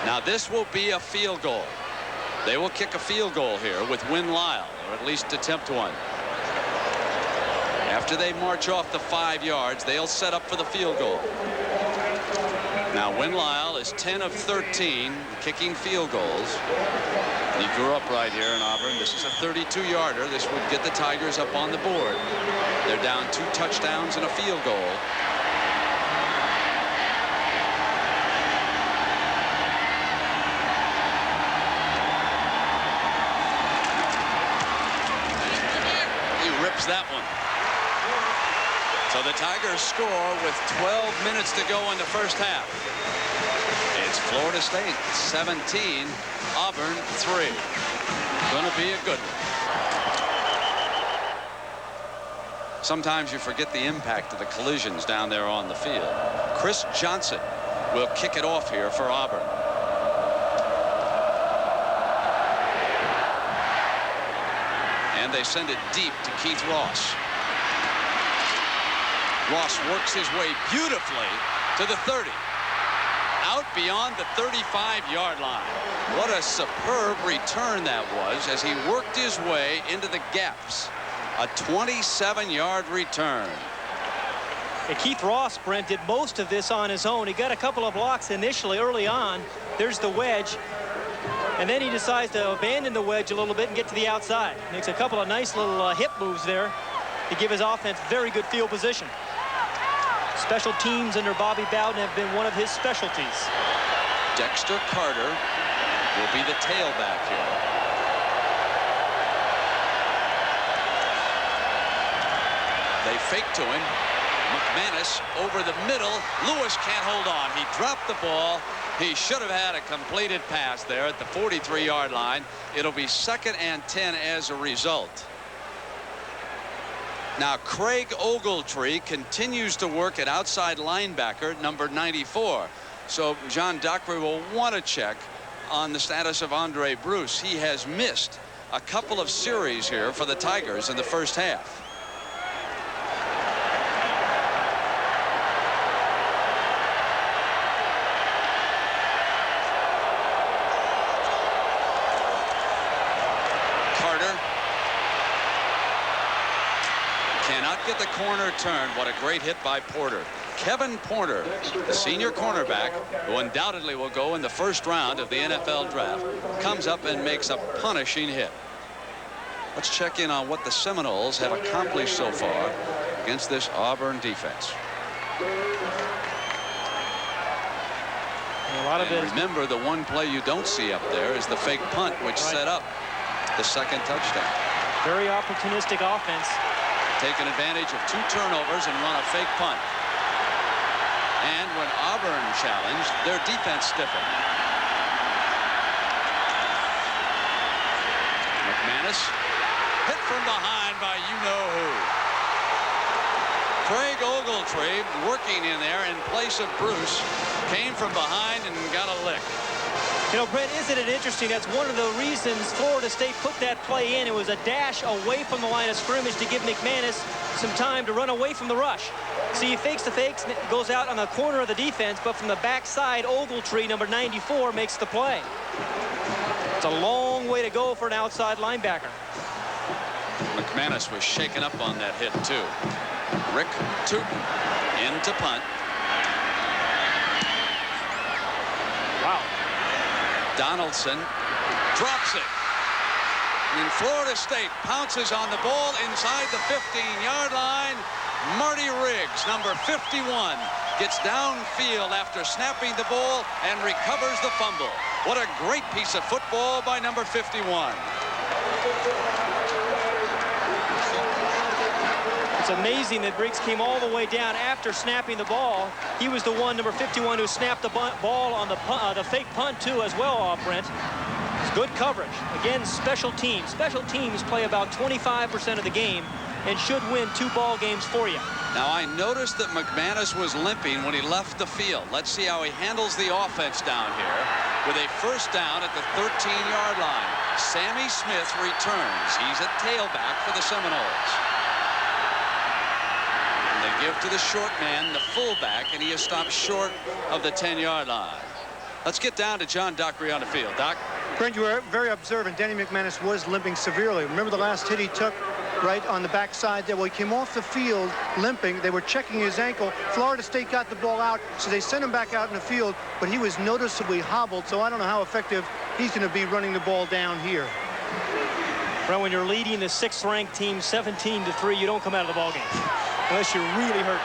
Now this will be a field goal. They will kick a field goal here with Win Lyle, or at least attempt one. After they march off the 5 yards, they'll set up for the field goal. Now Win Lyle is 10 of 13 kicking field goals. He grew up right here in Auburn. This is a 32-yarder. This would get the Tigers up on the board. They're down 2 touchdowns and a field goal. He rips that one. So the Tigers score with 12 minutes to go in the first half. It's Florida State 17, Auburn 3. Going to be a good one. Sometimes you forget the impact of the collisions down there on the field. Chris Johnson will kick it off here for Auburn. And they send it deep to Keith Ross. Ross works his way beautifully to the 30. Out beyond the 35-yard line. What a superb return that was as he worked his way into the gaps. A 27-yard return. And Keith Ross, Brent, did most of this on his own. He got a couple of blocks initially early on. There's the wedge. And then he decides to abandon the wedge a little bit and get to the outside. Makes a couple of nice little hip moves there to give his offense very good field position. Special teams under Bobby Bowden have been one of his specialties. Dexter Carter will be the tailback here. They fake to him. McManus over the middle. Lewis can't hold on. He dropped the ball. He should have had a completed pass there at the 43-yard line. It'll be 2nd and 10 as a result. Now Craig Ogletree continues to work at outside linebacker number 94. So John Dockery will want to check on the status of Andre Bruce. He has missed a couple of series here for the Tigers in the first half. Cannot get the corner turned. What a great hit by Porter. Kevin Porter, the senior cornerback, who undoubtedly will go in the first round of the NFL draft, comes up and makes a punishing hit. Let's check in on what the Seminoles have accomplished so far against this Auburn defense. A lot of it. Remember, the one play you don't see up there is the fake punt, which set up the second touchdown. Very opportunistic offense. Taking advantage of 2 turnovers and run a fake punt. And when Auburn challenged, their defense stiffened. McManus hit from behind by you-know-who. Craig Ogletree working in there in place of Bruce. Came from behind and got a lick. You know, Brent, isn't it interesting? That's one of the reasons Florida State put that play in. It was a dash away from the line of scrimmage to give McManus some time to run away from the rush. See, he fakes the fakes, goes out on the corner of the defense, but from the backside, Ogletree, number 94, makes the play. It's a long way to go for an outside linebacker. McManus was shaken up on that hit, too. Rick Tootin into punt. Wow. Donaldson drops it. And Florida State pounces on the ball inside the 15-yard line. Marty Riggs, number 51, gets downfield after snapping the ball and recovers the fumble. What a great piece of football by number 51. It's amazing that Briggs came all the way down after snapping the ball. He was the one, number 51, who snapped the ball on the fake punt, too, as well, Brent. It's good coverage. Again, special teams. Special teams play about 25% of the game and should win 2 ball games for you. Now, I noticed that McManus was limping when he left the field. Let's see how he handles the offense down here with a first down at the 13-yard line. Sammy Smith returns. He's a tailback for the Seminoles. They give to the short man, the fullback, and he is stopped short of the 10-yard line. Let's get down to John Dockery on the field. Doc? Brent, you were very observant. Danny McManus was limping severely. Remember the last hit he took right on the backside there? Well, he came off the field limping. They were checking his ankle. Florida State got the ball out, so they sent him back out in the field, but he was noticeably hobbled, so I don't know how effective he's going to be running the ball down here. Brent, when you're leading the 6th-ranked team 17-3, you don't come out of the ball game unless you're really hurt.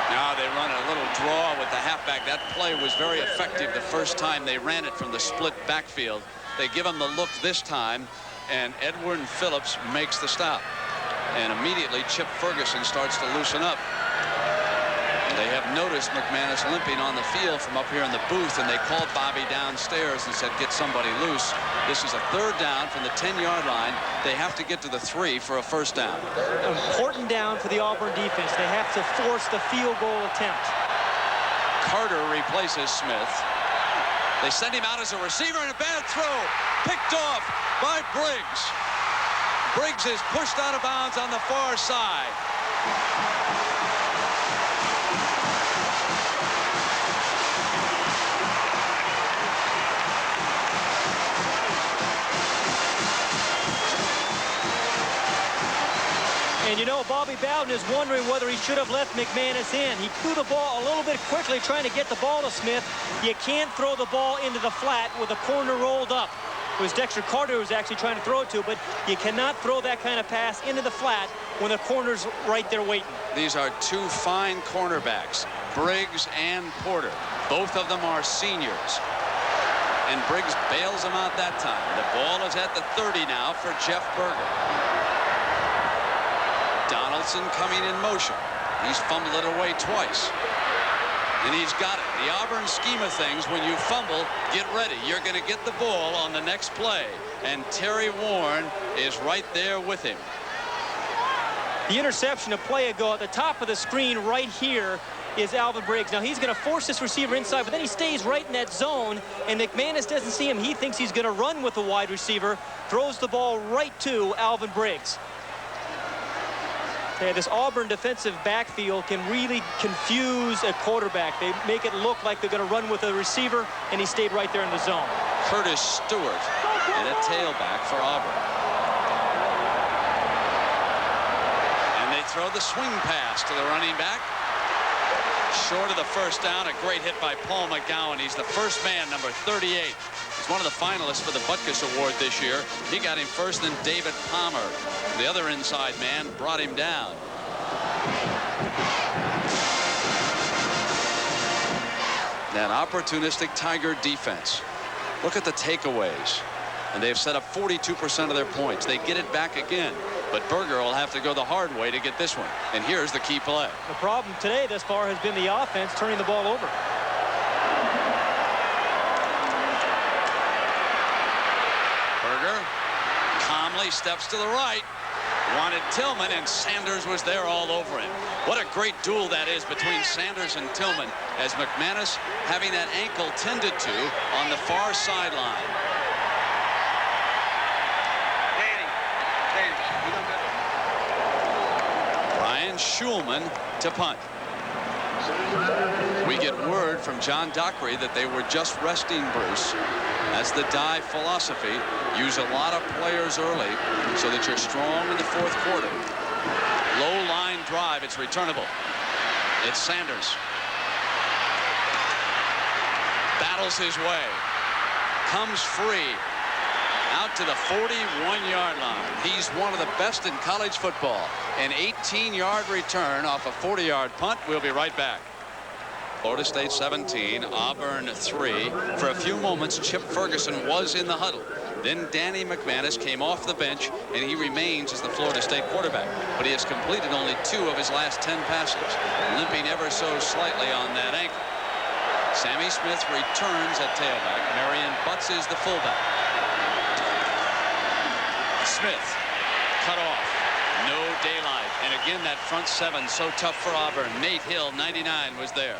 Now they run a little draw with the halfback. That play was very effective the first time they ran it from the split backfield. They give him the look this time, and Edwin Phillips makes the stop. And immediately Chip Ferguson starts to loosen up. They have noticed McManus limping on the field from up here in the booth, and they called Bobby downstairs and said, get somebody loose. This is a 3rd down from the 10-yard line. They have to get to the 3 for a first down. Important down for the Auburn defense. They have to force the field goal attempt. Carter replaces Smith. They send him out as a receiver, and a bad throw. Picked off by Briggs. Briggs is pushed out of bounds on the far side. And you know, Bobby Bowden is wondering whether he should have left McManus in. He threw the ball a little bit quickly trying to get the ball to Smith. You can't throw the ball into the flat with a corner rolled up. It was Dexter Carter who was actually trying to throw it to, but you cannot throw that kind of pass into the flat when the corner's right there waiting. These are 2 fine cornerbacks, Briggs and Porter. Both of them are seniors. and Briggs bails him out that time. The ball is at the 30 now for Jeff Berger. Donaldson coming in motion. He's fumbled it away twice. And he's got it. The Auburn scheme of things, when you fumble, get ready. You're going to get the ball on the next play. And Terry Warren is right there with him. The interception a play ago at the top of the screen right here is Alvin Briggs. Now he's going to force this receiver inside, but then he stays right in that zone, and McManus doesn't see him. He thinks he's going to run with the wide receiver, throws the ball right to Alvin Briggs. Okay, this Auburn defensive backfield can really confuse a quarterback. They make it look like they're going to run with a receiver, and he stayed right there in the zone. Curtis Stewart and a tailback for Auburn. And they throw the swing pass to the running back. Short of the first down. A great hit by Paul McGowan. He's the first man, number 38. He's one of the finalists for the Butkus Award this year. He got him first, then David Palmer. The other inside man brought him down. That opportunistic Tiger defense. Look at the takeaways. And they've set up 42% of their points. They get it back again. But Berger will have to go the hard way to get this one. And here's the key play. The problem today thus far has been the offense turning the ball over. Berger calmly steps to the right. Wanted Tillman, and Sanders was there all over him. What a great duel that is between Sanders and Tillman, as McManus having that ankle tended to on the far sideline. Ryan Schulman to punt. We get word from John Dockery that they were just resting Bruce. That's the die philosophy. Use a lot of players early so that you're strong in the fourth quarter. Low line drive. It's returnable. It's Sanders. Battles his way. Comes free. Out to the 41-yard line. He's one of the best in college football. An 18-yard return off a 40-yard punt. We'll be right back. Florida State 17, Auburn 3. For a few moments, Chip Ferguson was in the huddle. Then Danny McManus came off the bench, and he remains as the Florida State quarterback. But he has completed only 2 of his last 10 passes, limping ever so slightly on that ankle. Sammy Smith returns at tailback. Marion Butts is the fullback. Smith cut off. No daylight. And again, that front 7 so tough for Auburn. Nate Hill, 99, was there.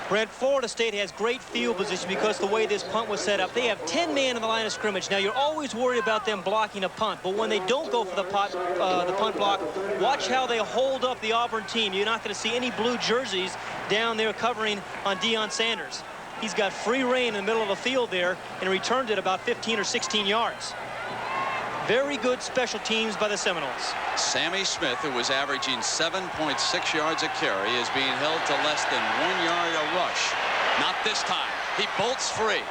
Brent, Florida State has great field position because the way this punt was set up. They have 10 men in the line of scrimmage. Now, you're always worried about them blocking a punt, but when they don't go for the punt block, watch how they hold up the Auburn team. You're not going to see any blue jerseys down there covering on Deion Sanders. He's got free reign in the middle of the field there and returned it about 15 or 16 yards. Very good special teams by the Seminoles. Sammy Smith, who was averaging 7.6 yards a carry, is being held to less than 1 yard a rush. Not this time. He bolts free.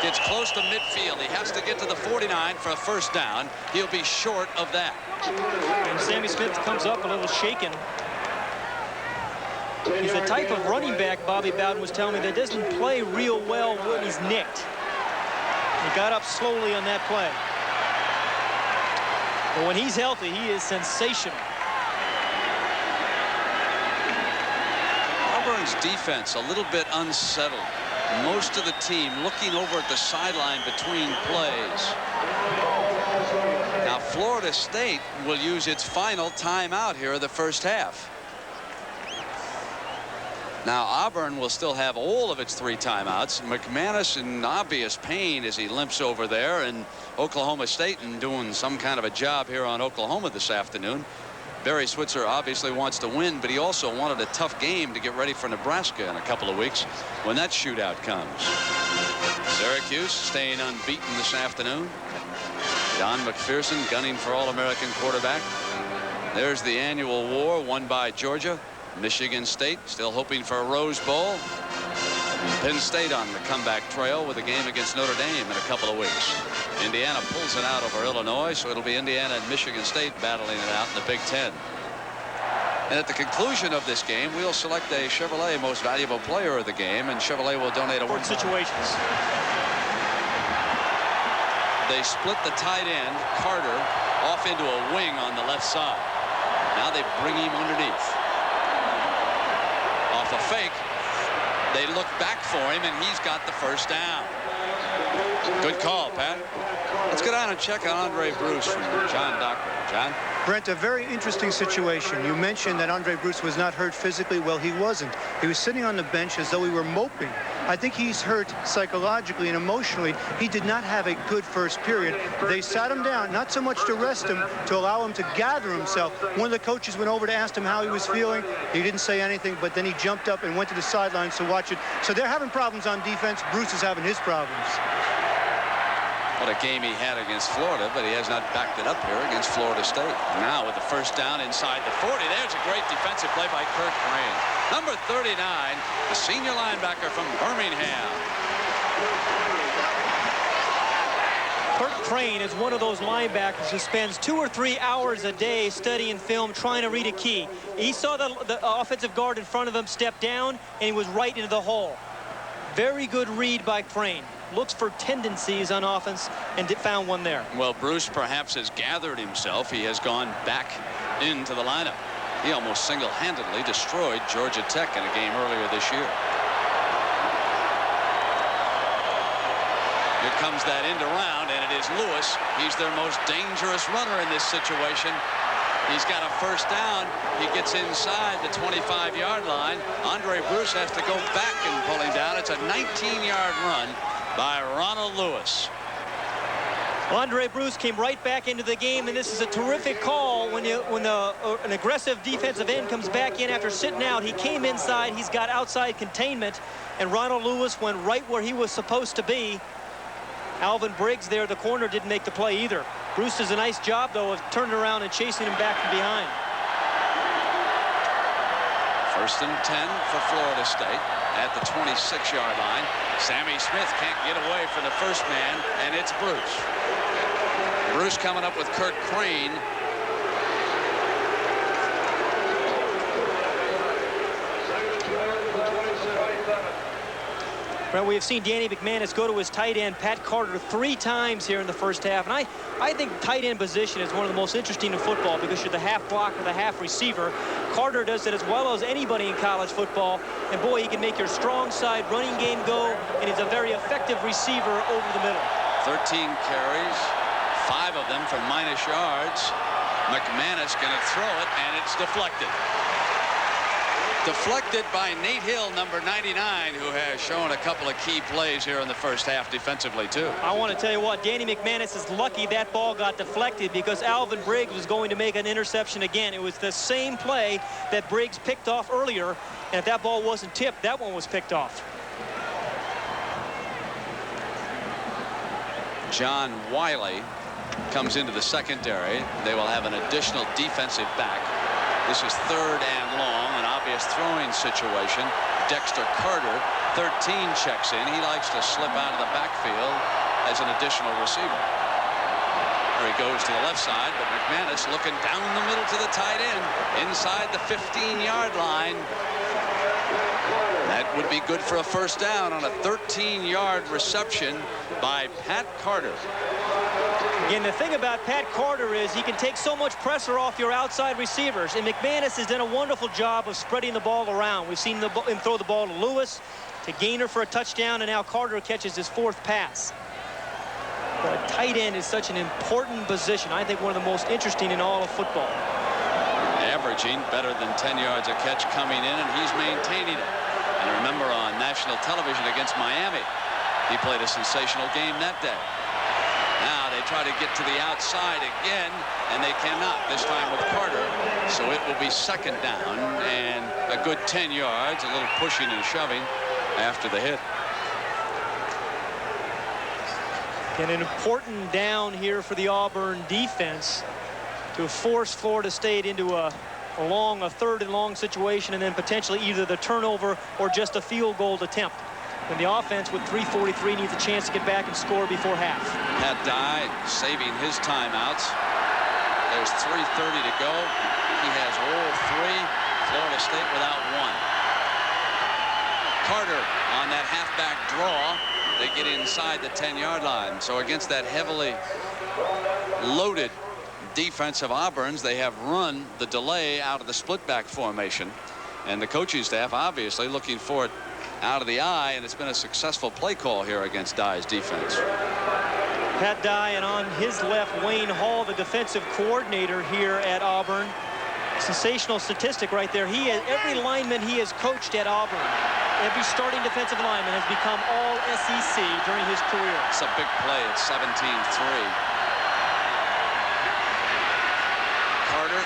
Gets close to midfield. He has to get to the 49 for a first down. He'll be short of that. And Sammy Smith comes up a little shaken. He's the type of running back, Bobby Bowden was telling me, that doesn't play real well when he's nicked. He got up slowly on that play. But when he's healthy, he is sensational. Auburn's defense a little bit unsettled. Most of the team looking over at the sideline between plays. Now Florida State will use its final timeout here in the first half. Now Auburn will still have all of its 3 timeouts. McManus in obvious pain as he limps over there, and Oklahoma State doing some kind of a job here on Oklahoma this afternoon. Barry Switzer obviously wants to win, but he also wanted a tough game to get ready for Nebraska in a couple of weeks when that shootout comes. Syracuse staying unbeaten this afternoon. Don McPherson gunning for All-American quarterback. There's the annual war won by Georgia. Michigan State still hoping for a Rose Bowl. Penn State on the comeback trail with a game against Notre Dame in a couple of weeks. Indiana pulls it out over Illinois, so it'll be Indiana and Michigan State battling it out in the Big Ten. And at the conclusion of this game, we'll select a Chevrolet Most Valuable Player of the game, and Chevrolet will donate a Important situations. They split the tight end, Carter, off into a wing on the left side. Now they bring him underneath. Off a fake, they look back for him, and he's got the first down. Good call, Pat. Let's go down and check on Andre Bruce from John Doctor. John? Brent, a very interesting situation. You mentioned that Andre Bruce was not hurt physically. Well, he wasn't. He was sitting on the bench as though he were moping. I think he's hurt psychologically and emotionally. He did not have a good first period. They sat him down, not so much to rest him, to allow him to gather himself. One of the coaches went over to ask him how he was feeling. He didn't say anything, but then he jumped up and went to the sidelines to watch it. So they're having problems on defense. Bruce is having his problems. What a game he had against Florida, but he has not backed it up here against Florida State. Now with the first down inside the 40, there's a great defensive play by Kurt Crane. Number 39, the senior linebacker from Birmingham. Kurt Crane is one of those linebackers who spends 2 or 3 hours a day studying film, trying to read a key. He saw the offensive guard in front of him step down, and he was right into the hole. Very good read by Crane. Looks for tendencies on offense and found one there. Well, Bruce perhaps has gathered himself. He has gone back into the lineup. He almost single-handedly destroyed Georgia Tech in a game earlier this year. Here comes that end around, and it is Lewis. He's their most dangerous runner in this situation. He's got a first down. He gets inside the 25-yard line. Andre Bruce has to go back and pull him down. It's a 19-yard run by Ronald Lewis. Andre Bruce came right back into the game, and this is a terrific call when an aggressive defensive end comes back in after sitting out. He came inside. He's got outside containment, and Ronald Lewis went right where he was supposed to be. Alvin Briggs there, the corner, didn't make the play either. Bruce does a nice job, though, of turning around and chasing him back from behind. First and 10 for Florida State at the 26-yard line. Sammy Smith can't get away from the first man, and it's Bruce. Bruce coming up with Kurt Crane. Well, we have seen Danny McManus go to his tight end, Pat Carter, 3 times here in the first half. And I think tight end position is one of the most interesting in football because you're the half blocker, the half receiver. Carter does it as well as anybody in college football. And boy, he can make your strong side running game go, and he's a very effective receiver over the middle. 13 carries, 5 of them for minus yards. McManus going to throw it, and it's deflected. Deflected by Nate Hill, number 99, who has shown a couple of key plays here in the first half defensively, too. I want to tell you what, Danny McManus is lucky that ball got deflected because Alvin Briggs was going to make an interception again. It was the same play that Briggs picked off earlier, and if that ball wasn't tipped, that one was picked off. John Wiley comes into the secondary. They will have an additional defensive back. This is 3rd and long, an obvious throwing situation. Dexter Carter, 13, checks in. He likes to slip out of the backfield as an additional receiver. There he goes to the left side, but McManus looking down the middle to the tight end, inside the 15-yard line. That would be good for a first down on a 13-yard reception by Pat Carter. Again, the thing about Pat Carter is he can take so much pressure off your outside receivers, and McManus has done a wonderful job of spreading the ball around. We've seen him throw the ball to Lewis, to Gainer for a touchdown, and now Carter catches his 4th pass. But a tight end is such an important position. I think one of the most interesting in all of football. Averaging better than 10 yards a catch coming in, and he's maintaining it. And remember, on national television against Miami, he played a sensational game that day. Now they try to get to the outside again, and they cannot, this time with Carter. So it will be 2nd down and a good 10 yards, a little pushing and shoving after the hit. And an important down here for the Auburn defense to force Florida State into a 3rd and long situation, and then potentially either the turnover or just a field goal attempt. When the offense with 3:43 needs a chance to get back and score before half. Pat Dye saving his timeouts. There's 3:30 to go. He has all 3. halfback draw, they get inside the 10-yard line. So against that heavily loaded defense of Auburn's, they have run the delay out of the split back formation, and the coaching staff obviously looking for it out of the eye, and it's been a successful play call here against Dye's defense. Pat Dye, and on his left, Wayne Hall, the defensive coordinator here at Auburn. Sensational statistic right there. Every lineman he has coached at Auburn, every starting defensive lineman has become all SEC during his career. It's a big play at 17-3. Carter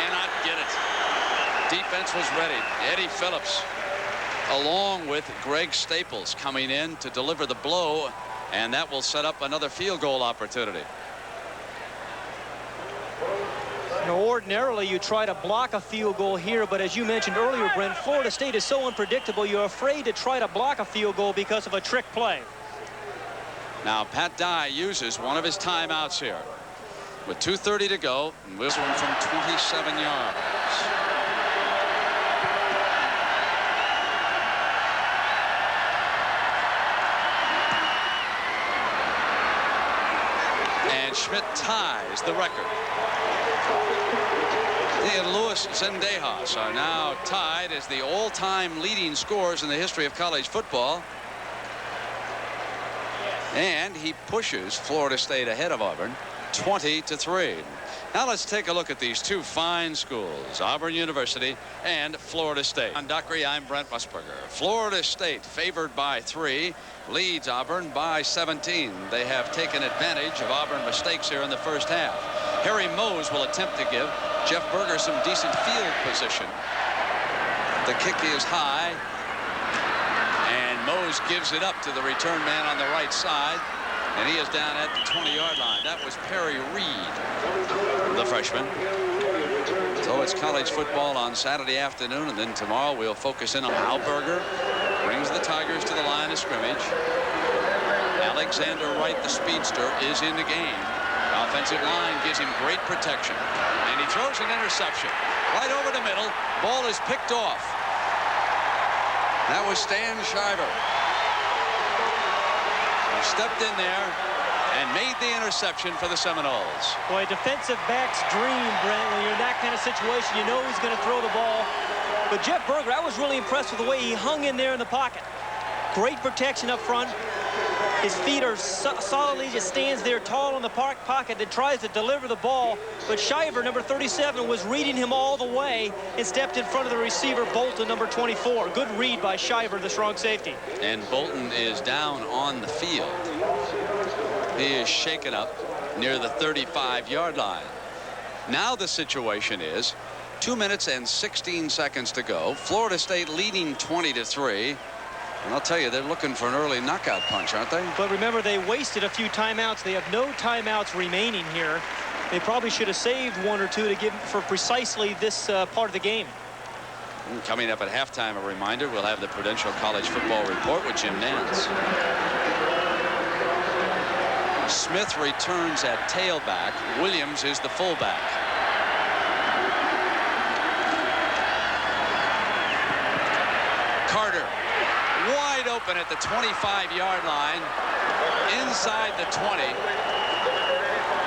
cannot get it. Defense was ready. Eddie Phillips, along with Greg Staples, coming in to deliver the blow, and that will set up another field goal opportunity. You know, ordinarily you try to block a field goal here, but as you mentioned earlier, Brent, Florida State is so unpredictable, you're afraid to try to block a field goal because of a trick play. Now Pat Dye uses one of his timeouts here with 2:30 to go, and this one from 27 yards. And Schmidt ties the record. He and Luis Zendejas are now tied as the all-time leading scorers in the history of college football. And he pushes Florida State ahead of Auburn 20-3. Now let's take a look at these two fine schools, Auburn University and Florida State. On Dockery, I'm Brent Musburger. Florida State, favored by 3, leads Auburn by 17. They have taken advantage of Auburn mistakes here in the first half. Harry Mose will attempt to give Jeff Berger some decent field position. The kick is high, and Mose gives it up to the return man on the right side, and he is down at the 20-yard line. That was Perry Reed, the freshman. So it's college football on Saturday afternoon, and then tomorrow we'll focus in on how Berger brings the Tigers to the line of scrimmage. Alexander Wright, the speedster, is in the game. Offensive line gives him great protection, and he throws an interception right over the middle. Ball is picked off. That was Stan Shiver, who stepped in there and made the interception for the Seminoles. Boy, defensive back's dream, Brent, when you're in that kind of situation, you know he's going to throw the ball. But Jeff Berger, I was really impressed with the way he hung in there in the pocket. Great protection up front. His feet are solidly, just stands there tall in the pocket and tries to deliver the ball. But Shiver, number 37, was reading him all the way and stepped in front of the receiver, Bolton, number 24. Good read by Shiver, the strong safety. And Bolton is down on the field. He is shaken up near the 35-yard line. Now the situation is 2 minutes and 16 seconds to go. Florida State leading 20-3. And I'll tell you, they're looking for an early knockout punch, aren't they? But remember, they wasted a few timeouts. They have no timeouts remaining here. They probably should have saved 1 or 2 to give for precisely this part of the game. And coming up at halftime, a reminder, we'll have the Prudential College Football Report with Jim Nance. Smith returns at tailback. Williams is the fullback. Carter, wide open at the 25-yard line, inside the 20.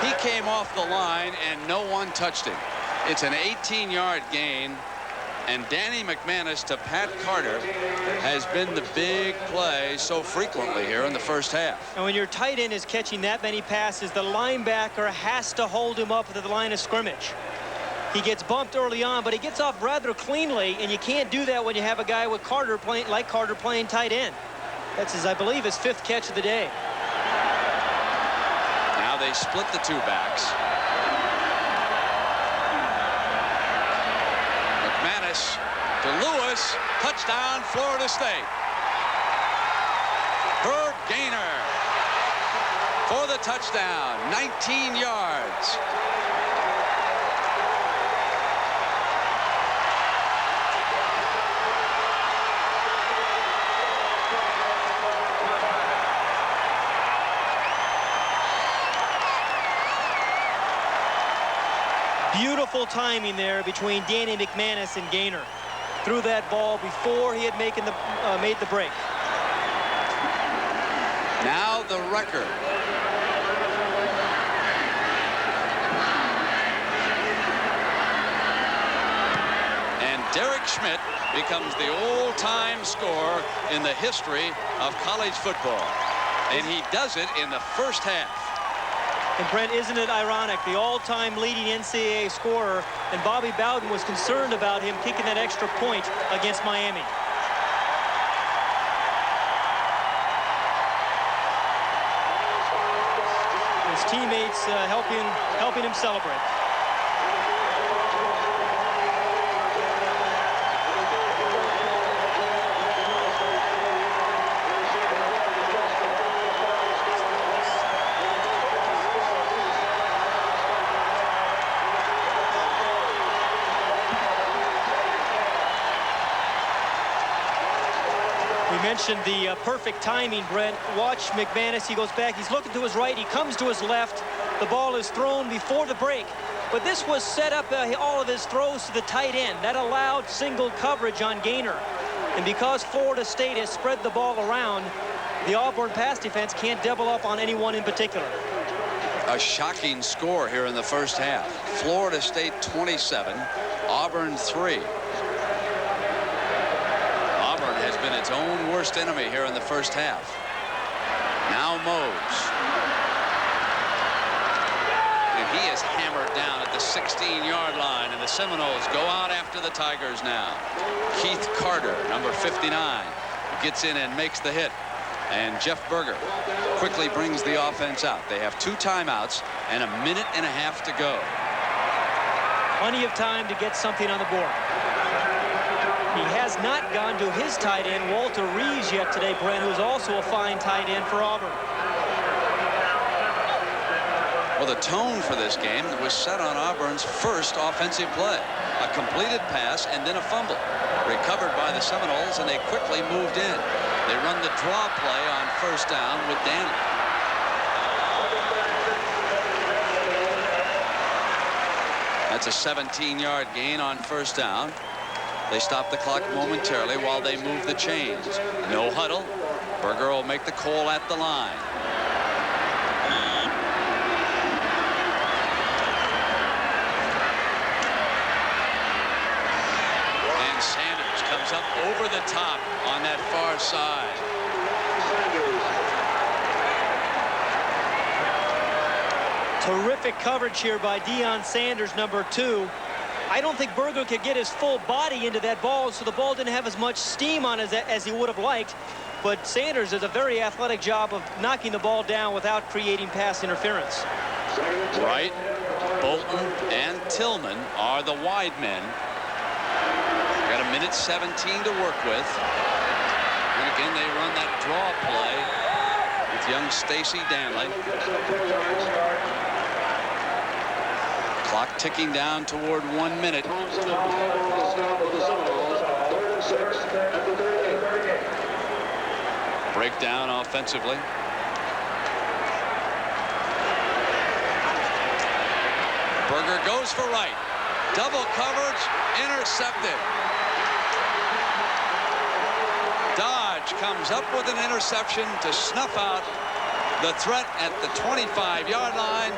He came off the line and no one touched him. It's an 18-yard gain, and Danny McManus to Pat Carter has been the big play so frequently here in the first half. And when your tight end is catching that many passes, the linebacker has to hold him up at the line of scrimmage. He gets bumped early on, but he gets off rather cleanly, and you can't do that when you have a guy with Carter playing tight end. That's his, I believe, his 5th catch of the day. Now they split the 2 backs. McManus to Lewis, touchdown Florida State. Herb Gaynor for the touchdown, 19 yards. Beautiful timing there between Danny McManus and Gaynor. Threw that ball before he had made the break. Now the record. And Derek Schmidt becomes the all-time scorer in the history of college football. And he does it in the first half. And Brent, isn't it ironic? The all-time leading NCAA scorer, and Bobby Bowden was concerned about him kicking that extra point against Miami. His teammates helping him celebrate. Mentioned the perfect timing, Brent. Watch McManus. He goes back. He's looking to his right. He comes to his left. The ball is thrown before the break. But this was set up all of his throws to the tight end. That allowed single coverage on Gaynor. And because Florida State has spread the ball around, the Auburn pass defense can't double up on anyone in particular. A shocking score here in the first half. Florida State 27, Auburn 3. Has been its own worst enemy here in the first half. Now Mose. And he is hammered down at the 16-yard line, and the Seminoles go out after the Tigers now. Keith Carter, number 59, gets in and makes the hit. And Jeff Berger quickly brings the offense out. They have 2 timeouts and a minute and a half to go. Plenty of time to get something on the board. He has not gone to his tight end, Walter Reeves, yet today, Brent, who's also a fine tight end for Auburn. Well, the tone for this game was set on Auburn's first offensive play. A completed pass and then a fumble. Recovered by the Seminoles, and they quickly moved in. They run the draw play on first down with Danley. That's a 17-yard gain on first down. They stop the clock momentarily while they move the chains. No huddle. Berger will make the call at the line. And Sanders comes up over the top on that far side. Terrific coverage here by Deion Sanders, number 2. I don't think Berger could get his full body into that ball, so the ball didn't have as much steam on it as he would have liked. But Sanders does a very athletic job of knocking the ball down without creating pass interference. Wright, Bolton, and Tillman are the wide men. Got a minute 17 to work with. And again, they run that draw play with young Stacy Danley. Clock ticking down toward 1 minute. Breakdown offensively. Berger goes for Wright. Double coverage, intercepted. Dodge comes up with an interception to snuff out the threat at the 25-yard line.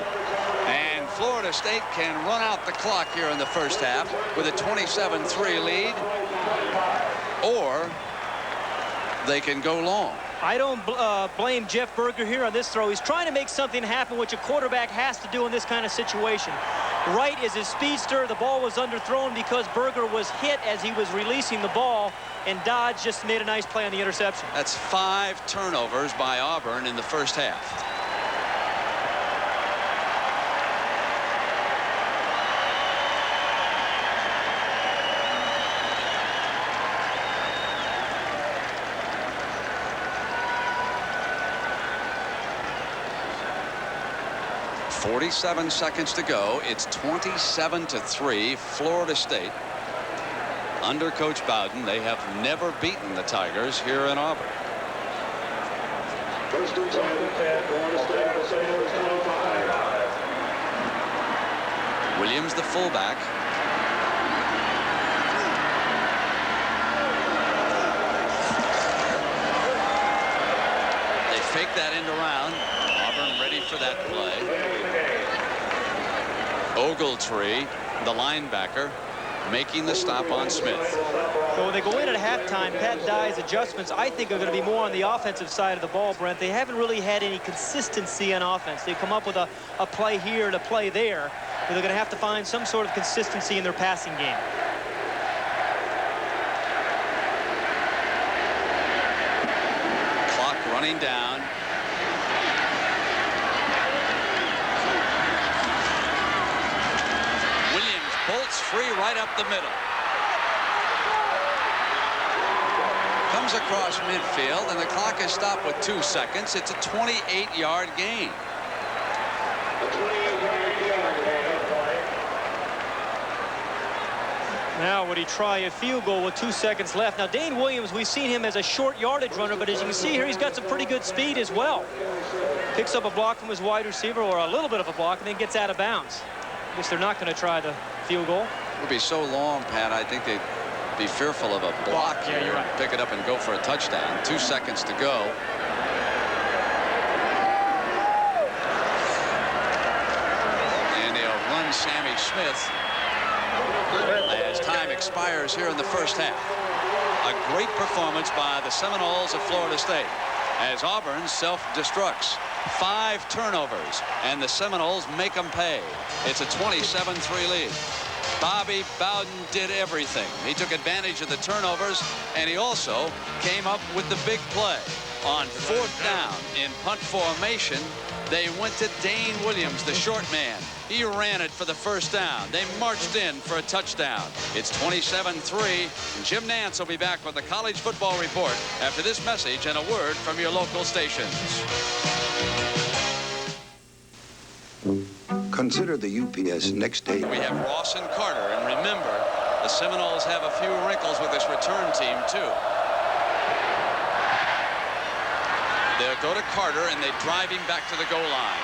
And Florida State can run out the clock here in the first half with a 27-3 lead, or they can go long. I don't blame Jeff Berger here on this throw. He's trying to make something happen, which a quarterback has to do in this kind of situation. Wright is his speedster. The ball was underthrown because Berger was hit as he was releasing the ball, and Dodge just made a nice play on the interception. That's 5 turnovers by Auburn in the first half. .47 seconds to go. It's 27-3 Florida State. Under Coach Bowden, they have never beaten the Tigers here in Auburn. Williams, the fullback. They fake work that end around. Auburn ready for that play. Ogletree, the linebacker, making the stop on Smith. So when they go in at halftime, Pat Dye's adjustments, I think, are going to be more on the offensive side of the ball, Brent. They haven't really had any consistency on offense. They come up with a play here and a play there, but they're going to have to find some sort of consistency in their passing game. Clock running down. Williams bolts free right up the middle. Comes across midfield, and the clock is stopped with 2 seconds. It's a 28-yard gain. Now would he try a field goal with 2 seconds left? Now Dane Williams, we've seen him as a short yardage runner, but as you can see here, he's got some pretty good speed as well. Picks up a block from his wide receiver, or a little bit of a block, and then gets out of bounds. I guess they're not going to try the field goal. It would be so long, Pat. I think they'd be fearful of a block Yeah, here. you're right. Pick it up and go for a touchdown. 2 seconds to go. And they'll run Sammy Smith as time expires here in the first half. A great performance by the Seminoles of Florida State as Auburn self-destructs. 5 turnovers, and the Seminoles make them pay. It's a 27-3 lead. Bobby Bowden did everything. He took advantage of the turnovers, and he also came up with the big play. On 4th down in punt formation, they went to Dane Williams, the short man. He ran it for the first down. They marched in for a touchdown. It's 27-3. And Jim Nance will be back with the College Football Report after this message and a word from your local stations. Consider the UPS next day. We have Ross and Carter, and remember, the Seminoles have a few wrinkles with this return team, too. They'll go to Carter, and they drive him back to the goal line.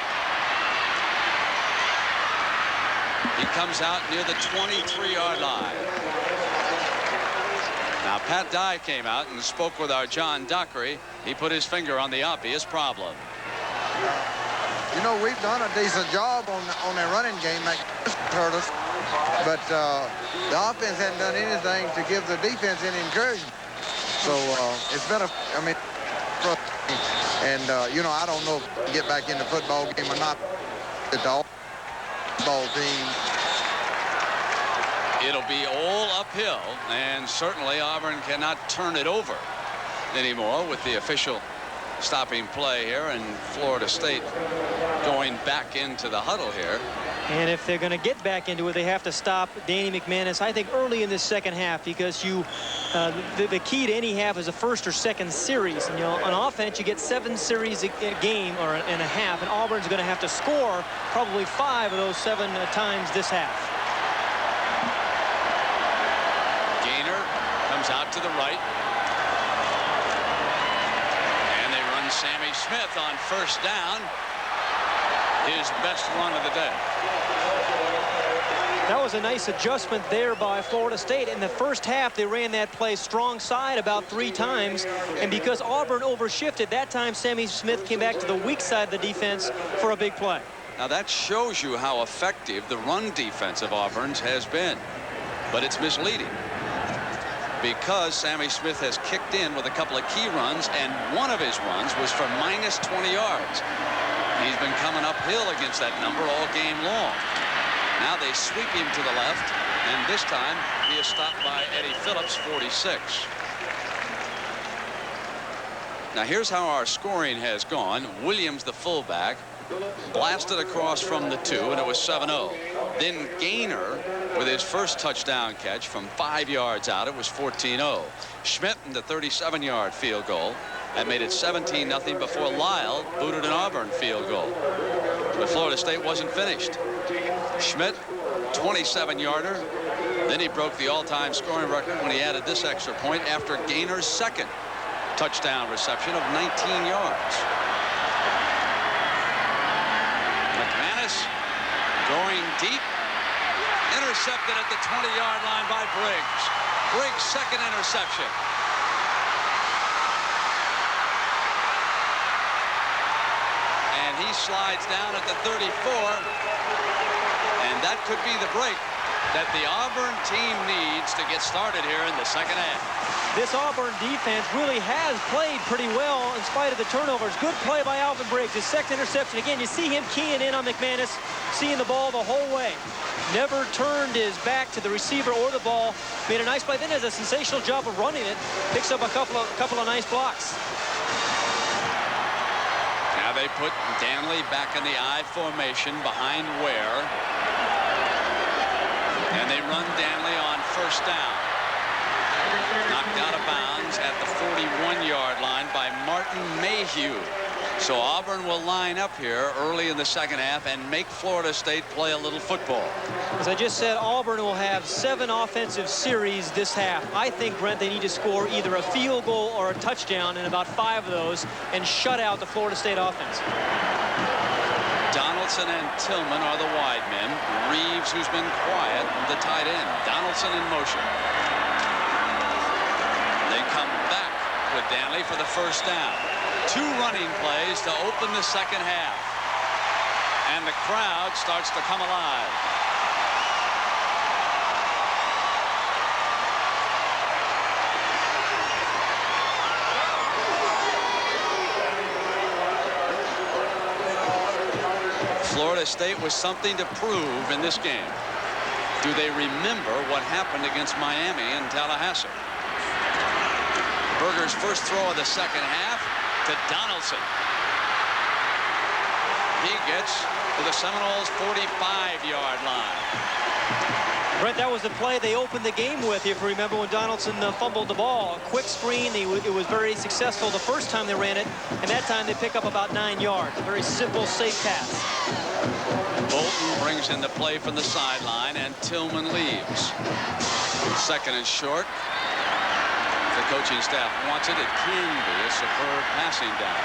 He comes out near the 23-yard line. Now, Pat Dye came out and spoke with our John Dockery. He put his finger on the obvious problem. You know, we've done a decent job on their running game. That hurt us. But the offense hadn't done anything to give the defense any encouragement. So it's been and, you know, I don't know if we get back in the football game or not at the ball team. It'll be all uphill, and certainly Auburn cannot turn it over anymore with the official stopping play here, and Florida State going back into the huddle here. And if they're going to get back into it, they have to stop Danny McManus, I think, early in this second half, because the key to any half is a first or second series. And, you know, on offense, you get 7 series a game or and a half, and Auburn's going to have to score probably 5 of those 7 times this half. Gaynor comes out to the right. Sammy Smith on 1st down, his best run of the day. That was a nice adjustment there by Florida State. In the first half, they ran that play strong side about 3 times, and because Auburn overshifted, that time Sammy Smith came back to the weak side of the defense for a big play. Now that shows you how effective the run defense of Auburn's has been, but it's misleading, because Sammy Smith has kicked in with a couple of key runs, and one of his runs was for minus 20 yards. He's been coming uphill against that number all game long. Now they sweep him to the left, and this time he is stopped by Eddie Phillips, 46. Now here's how our scoring has gone. Williams, the fullback, blasted across from the 2, and it was 7-0. Then Gaynor with his first touchdown catch from 5 yards out. It was 14-0. Schmidt in the 37-yard field goal. That made it 17-0 before Lyle booted an Auburn field goal. But Florida State wasn't finished. Schmidt, 27-yarder. Then he broke the all-time scoring record when he added this extra point after Gaynor's second touchdown reception of 19 yards. McManus going deep. Intercepted at the 20-yard line by Briggs. Briggs' second interception. slides down at the 34. And that could be the break that the Auburn team needs to get started here in the second half. This Auburn defense really has played pretty well in spite of the turnovers. Good play by Alvin Briggs. His second interception. Again, you see him keying in on McManus, seeing the ball the whole way. Never turned his back to the receiver or the ball. Made a nice play. Then has a sensational job of running it. Picks up a couple of nice blocks. Now they put Danley back in the I formation behind Ware. And they run Danley on first down. Knocked out of bounds at the 41-yard line by Martin Mayhew. So Auburn will line up here early in the second half and make Florida State play a little football. As I just said, Auburn will have 7 offensive series this half. I think, Brent, they need to score either a field goal or a touchdown in about 5 of those and shut out the Florida State offense. Donaldson and Tillman are the wide men. Reeves, who's been quiet, the tight end. Donaldson in motion. They come back with Danley for the first down. 2 running plays to open the second half. And the crowd starts to come alive. Florida State was something to prove in this game. Do they remember what happened against Miami in Tallahassee? Berger's first throw of the second half to Donaldson. He gets to the Seminoles' 45-yard line. Brent, that was the play they opened the game with, if you remember, when Donaldson fumbled the ball. A quick screen. It was very successful the first time they ran it, and that time they pick up about 9 yards. A very simple, safe pass. Bolton brings in the play from the sideline, and Tillman leaves. Second and short. The coaching staff wants it. It can be a superb passing down.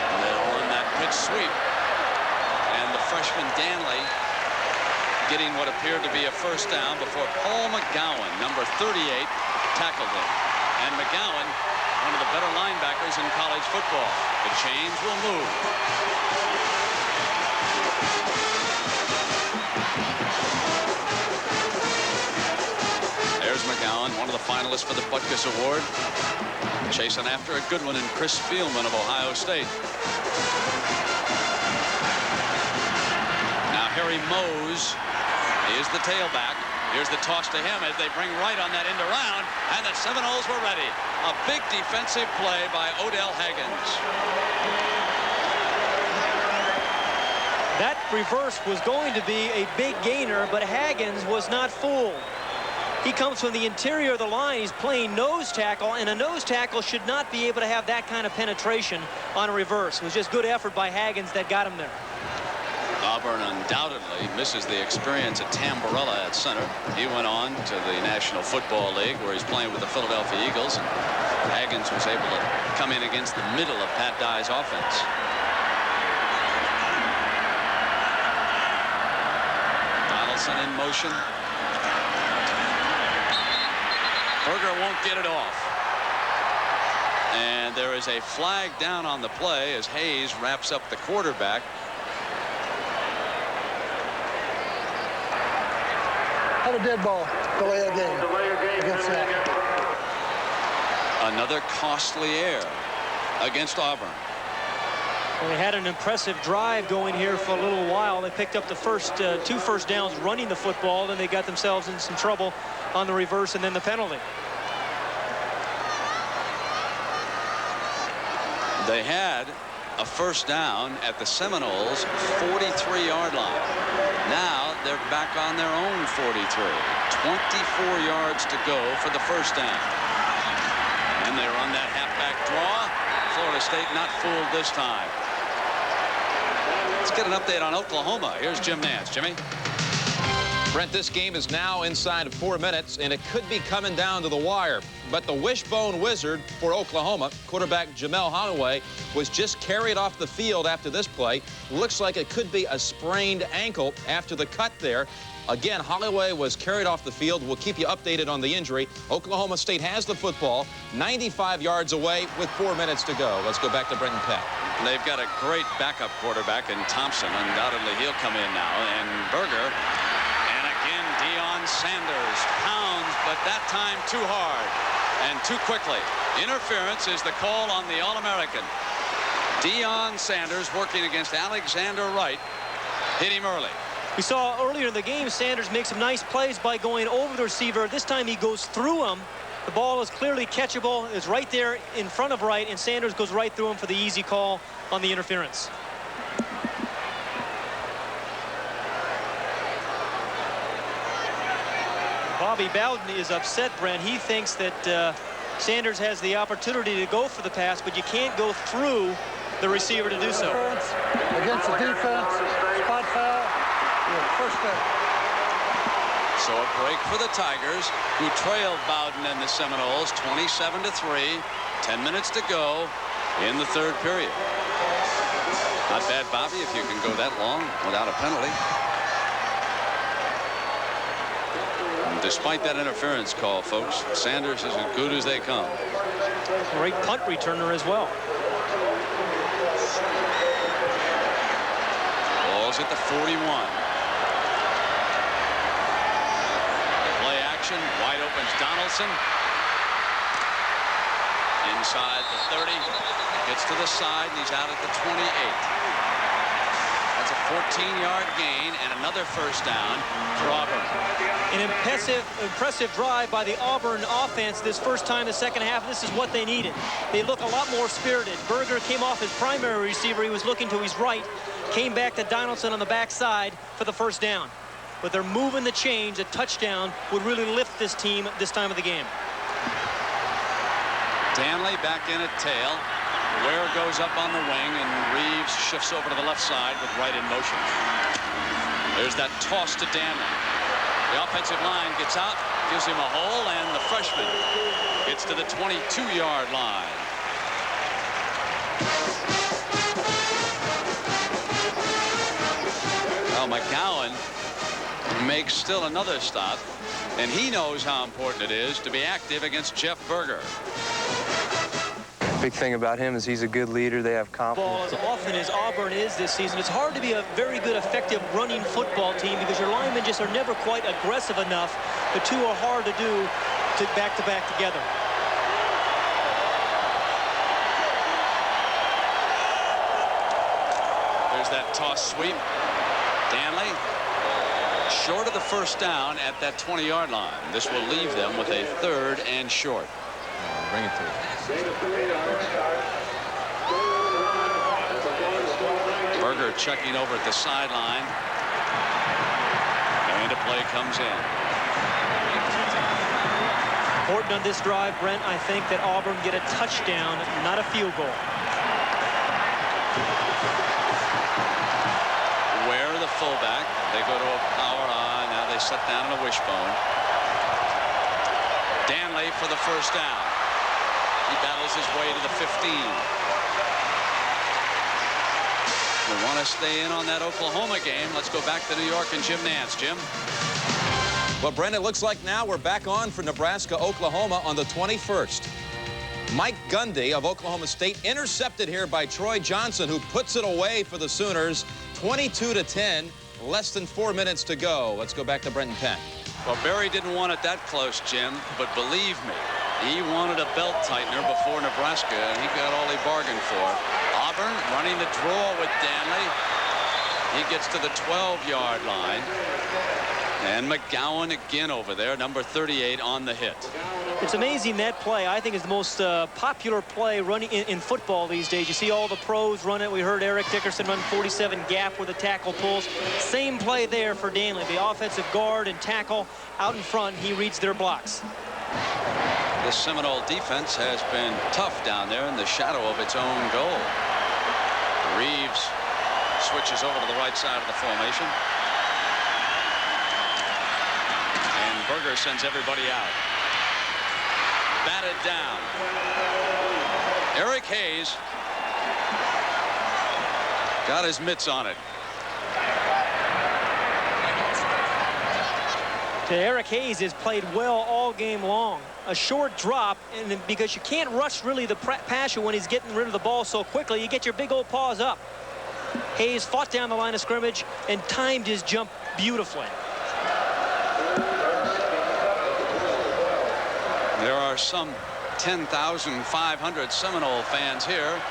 And they'll run that pitch sweep. And the freshman Danley getting what appeared to be a first down before Paul McGowan, number 38, tackled him. And McGowan, one of the better linebackers in college football. The chains will move. There's McGowan, one of the finalists for the Butkus Award. Chasing after a good one in Chris Spielman of Ohio State. Now Harry Mose is the tailback. Here's the toss to him as they bring right on that end around, and the Seminoles were ready. A big defensive play by Odell Haggins. That reverse was going to be a big gainer, but Haggins was not fooled. He comes from the interior of the line. He's playing nose tackle, and a nose tackle should not be able to have that kind of penetration on a reverse. It was just good effort by Haggins that got him there. Auburn undoubtedly misses the experience at Tamburella at center. He went on to the National Football League, where he's playing with the Philadelphia Eagles, and Haggins was able to come in against the middle of Pat Dye's offense. Donaldson in motion. Berger won't get it off. And there is a flag down on the play as Hayes wraps up the quarterback. Have a dead ball. Delay a game. Against that. Another costly error against Auburn. Well, they had an impressive drive going here for a little while. They picked up the first 2 first downs running the football, then they got themselves in some trouble on the reverse and then the penalty. They had a first down at the Seminoles' 43-yard line. Now they're back on their own 43. 24 yards to go for the first down. And they run that halfback draw. Florida State not fooled this time. Let's get an update on Oklahoma. Here's Jim Nance. Jimmy. Brent, this game is now inside 4 minutes, and it could be coming down to the wire. But the wishbone wizard for Oklahoma, quarterback Jamel Holloway, was just carried off the field after this play. Looks like it could be a sprained ankle after the cut there. Again, Holloway was carried off the field. We'll keep you updated on the injury. Oklahoma State has the football, 95 yards away with 4 minutes to go. Let's go back to Brent and Pat. They've got a great backup quarterback in Thompson. Undoubtedly, he'll come in now. And Berger. And again, Deion Sanders pounds, but that time too hard and too quickly. Interference is the call on the All-American. Deion Sanders working against Alexander Wright. Hit him early. We saw earlier in the game, Sanders make some nice plays by going over the receiver. This time he goes through him. The ball is clearly catchable. It's right there in front of Wright, and Sanders goes right through him for the easy call on the interference. Bobby Bowden is upset, Brent. He thinks that Sanders has the opportunity to go for the pass, but you can't go through the receiver to do so. Against the defense, spot foul. First down. So a break for the Tigers, who trailed Bowden and the Seminoles 27-3. 10 minutes to go in the third period. Not bad, Bobby, if you can go that long without a penalty. And despite that interference call, folks, Sanders is as good as they come. Great punt returner as well. Ball's at the 41. Wide opens Donaldson. Inside the 30. Gets to the side, and he's out at the 28. That's a 14-yard gain and another first down for Auburn. An impressive drive by the Auburn offense this first time the second half. This is what they needed. They look a lot more spirited. Berger came off his primary receiver. He was looking to his right. Came back to Donaldson on the backside for the first down. But they're moving the chains. A touchdown would really lift this team at this time of the game. Danley back in at tail. Ware goes up on the wing, and Reeves shifts over to the left side with Wright in motion. There's that toss to Danley. The offensive line gets out, gives him a hole, and the freshman gets to the 22-yard line. Well, McGowan makes still another stop, and he knows how important it is to be active against Jeff Berger. Big thing about him is he's a good leader. They have confidence. As often as Auburn is this season, it's hard to be a very good, effective running football team because your linemen just are never quite aggressive enough. The two are hard to do back-to-back together. There's that toss sweep. Danley short of the first down at that 20-yard line. This will leave them with a third and short. Bring it to it. Berger checking over at the sideline. And a play comes in. Important on this drive, Brent, I think that Auburn get a touchdown, not a field goal. Ware, the fullback. They go to a power eye. Now they set down on a wishbone. Danley for the first down. He battles his way to the 15. We want to stay in on that Oklahoma game. Let's go back to New York and Jim Nance. Jim? Well, Brent, it looks like now we're back on for Nebraska, Oklahoma on the 21st. Mike Gundy of Oklahoma State intercepted here by Troy Johnson, who puts it away for the Sooners. 22-10, less than 4 minutes to go. Let's go back to Brent and Penn. Well, Barry didn't want it that close, Jim, but believe me, he wanted a belt tightener before Nebraska, and he got all he bargained for. Auburn running the draw with Danley. He gets to the 12-yard line. And McGowan again over there, number 38 on the hit. It's amazing that play, I think, is the most popular play running in football these days. You see all the pros run it. We heard Eric Dickerson run 47 gap where the tackle pulls. Same play there for Danley. The offensive guard and tackle out in front. He reads their blocks. The Seminole defense has been tough down there in the shadow of its own goal. Reeves switches over to the right side of the formation. And Berger sends everybody out. Batted down. Eric Hayes got his mitts on it. Eric Hayes has played well all game long. A short drop, and because you can't rush really the passer when he's getting rid of the ball so quickly, you get your big old paws up. Hayes fought down the line of scrimmage and timed his jump beautifully. There are some 10,500 Seminole fans here.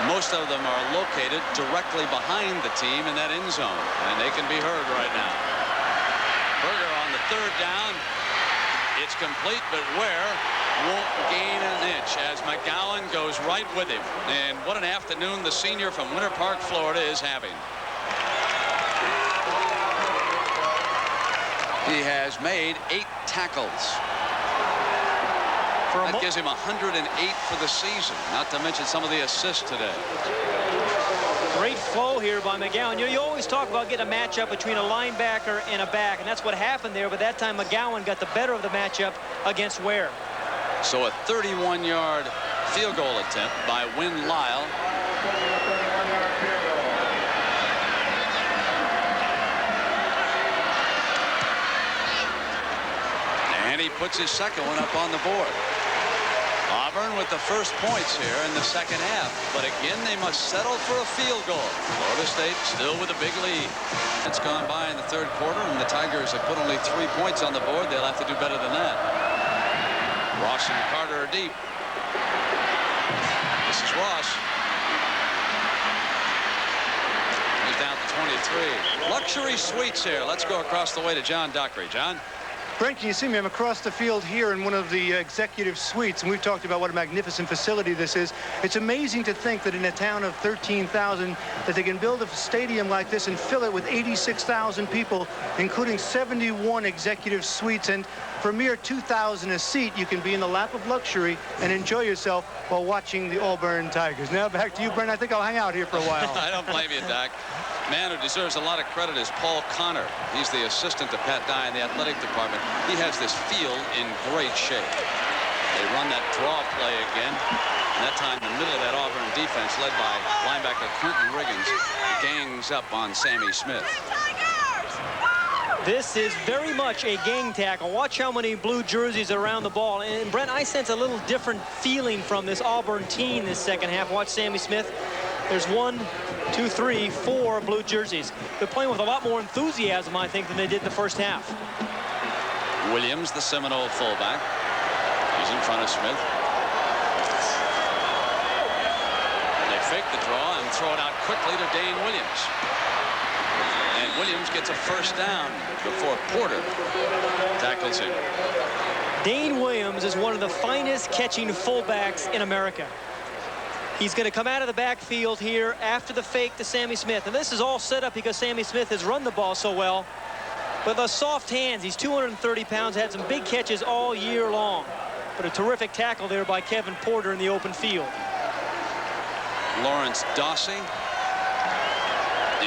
Most of them are located directly behind the team in that end zone, and they can be heard right now. Berger on the third down. It's complete, but Ware won't gain an inch as McGowan goes right with him. And what an afternoon the senior from Winter Park, Florida is having. He has made 8 tackles. That gives him 108 for the season, not to mention some of the assists today. Great flow here by McGowan. You always talk about getting a matchup between a linebacker and a back, and that's what happened there, but that time McGowan got the better of the matchup against Ware. So a 31-yard field goal attempt by Wynn Lyle. And he puts his second one up on the board. Auburn with the first points here in the second half, but again they must settle for a field goal. Florida State still with a big lead. It's gone by in the third quarter, and the Tigers have put only 3 points on the board. They'll have to do better than that. Ross and Carter are deep. This is Ross. He's down to 23. Luxury suites here. Let's go across the way to John Dockery. John? Brent, can you see me? I'm across the field here in one of the executive suites, and we've talked about what a magnificent facility this is. It's amazing to think that in a town of 13,000 that they can build a stadium like this and fill it with 86,000 people, including 71 executive suites. And for a mere $2,000 a seat, you can be in the lap of luxury and enjoy yourself while watching the Auburn Tigers. Now back to you, Brent. I think I'll hang out here for a while. I don't blame you, Doc. Man who deserves a lot of credit is Paul Connor. He's the assistant to Pat Dye in the athletic department. He has this field in great shape. They run that draw play again. And that time, the middle of that Auburn defense, led by linebacker Quentin Riggins, gangs up on Sammy Smith. This is very much a gang tackle. Watch how many blue jerseys are around the ball. And Brent, I sense a little different feeling from this Auburn team this second half. Watch Sammy Smith. There's 1, 2, 3, 4 blue jerseys. They're playing with a lot more enthusiasm, I think, than they did in the first half. Williams, the Seminole fullback. He's in front of Smith. They fake the draw and throw it out quickly to Dane Williams. And Williams gets a first down before Porter tackles him. Dane Williams is one of the finest catching fullbacks in America. He's going to come out of the backfield here after the fake to Sammy Smith. And this is all set up because Sammy Smith has run the ball so well. With the soft hands, he's 230 pounds, had some big catches all year long. But a terrific tackle there by Kevin Porter in the open field. Lawrence Dawsey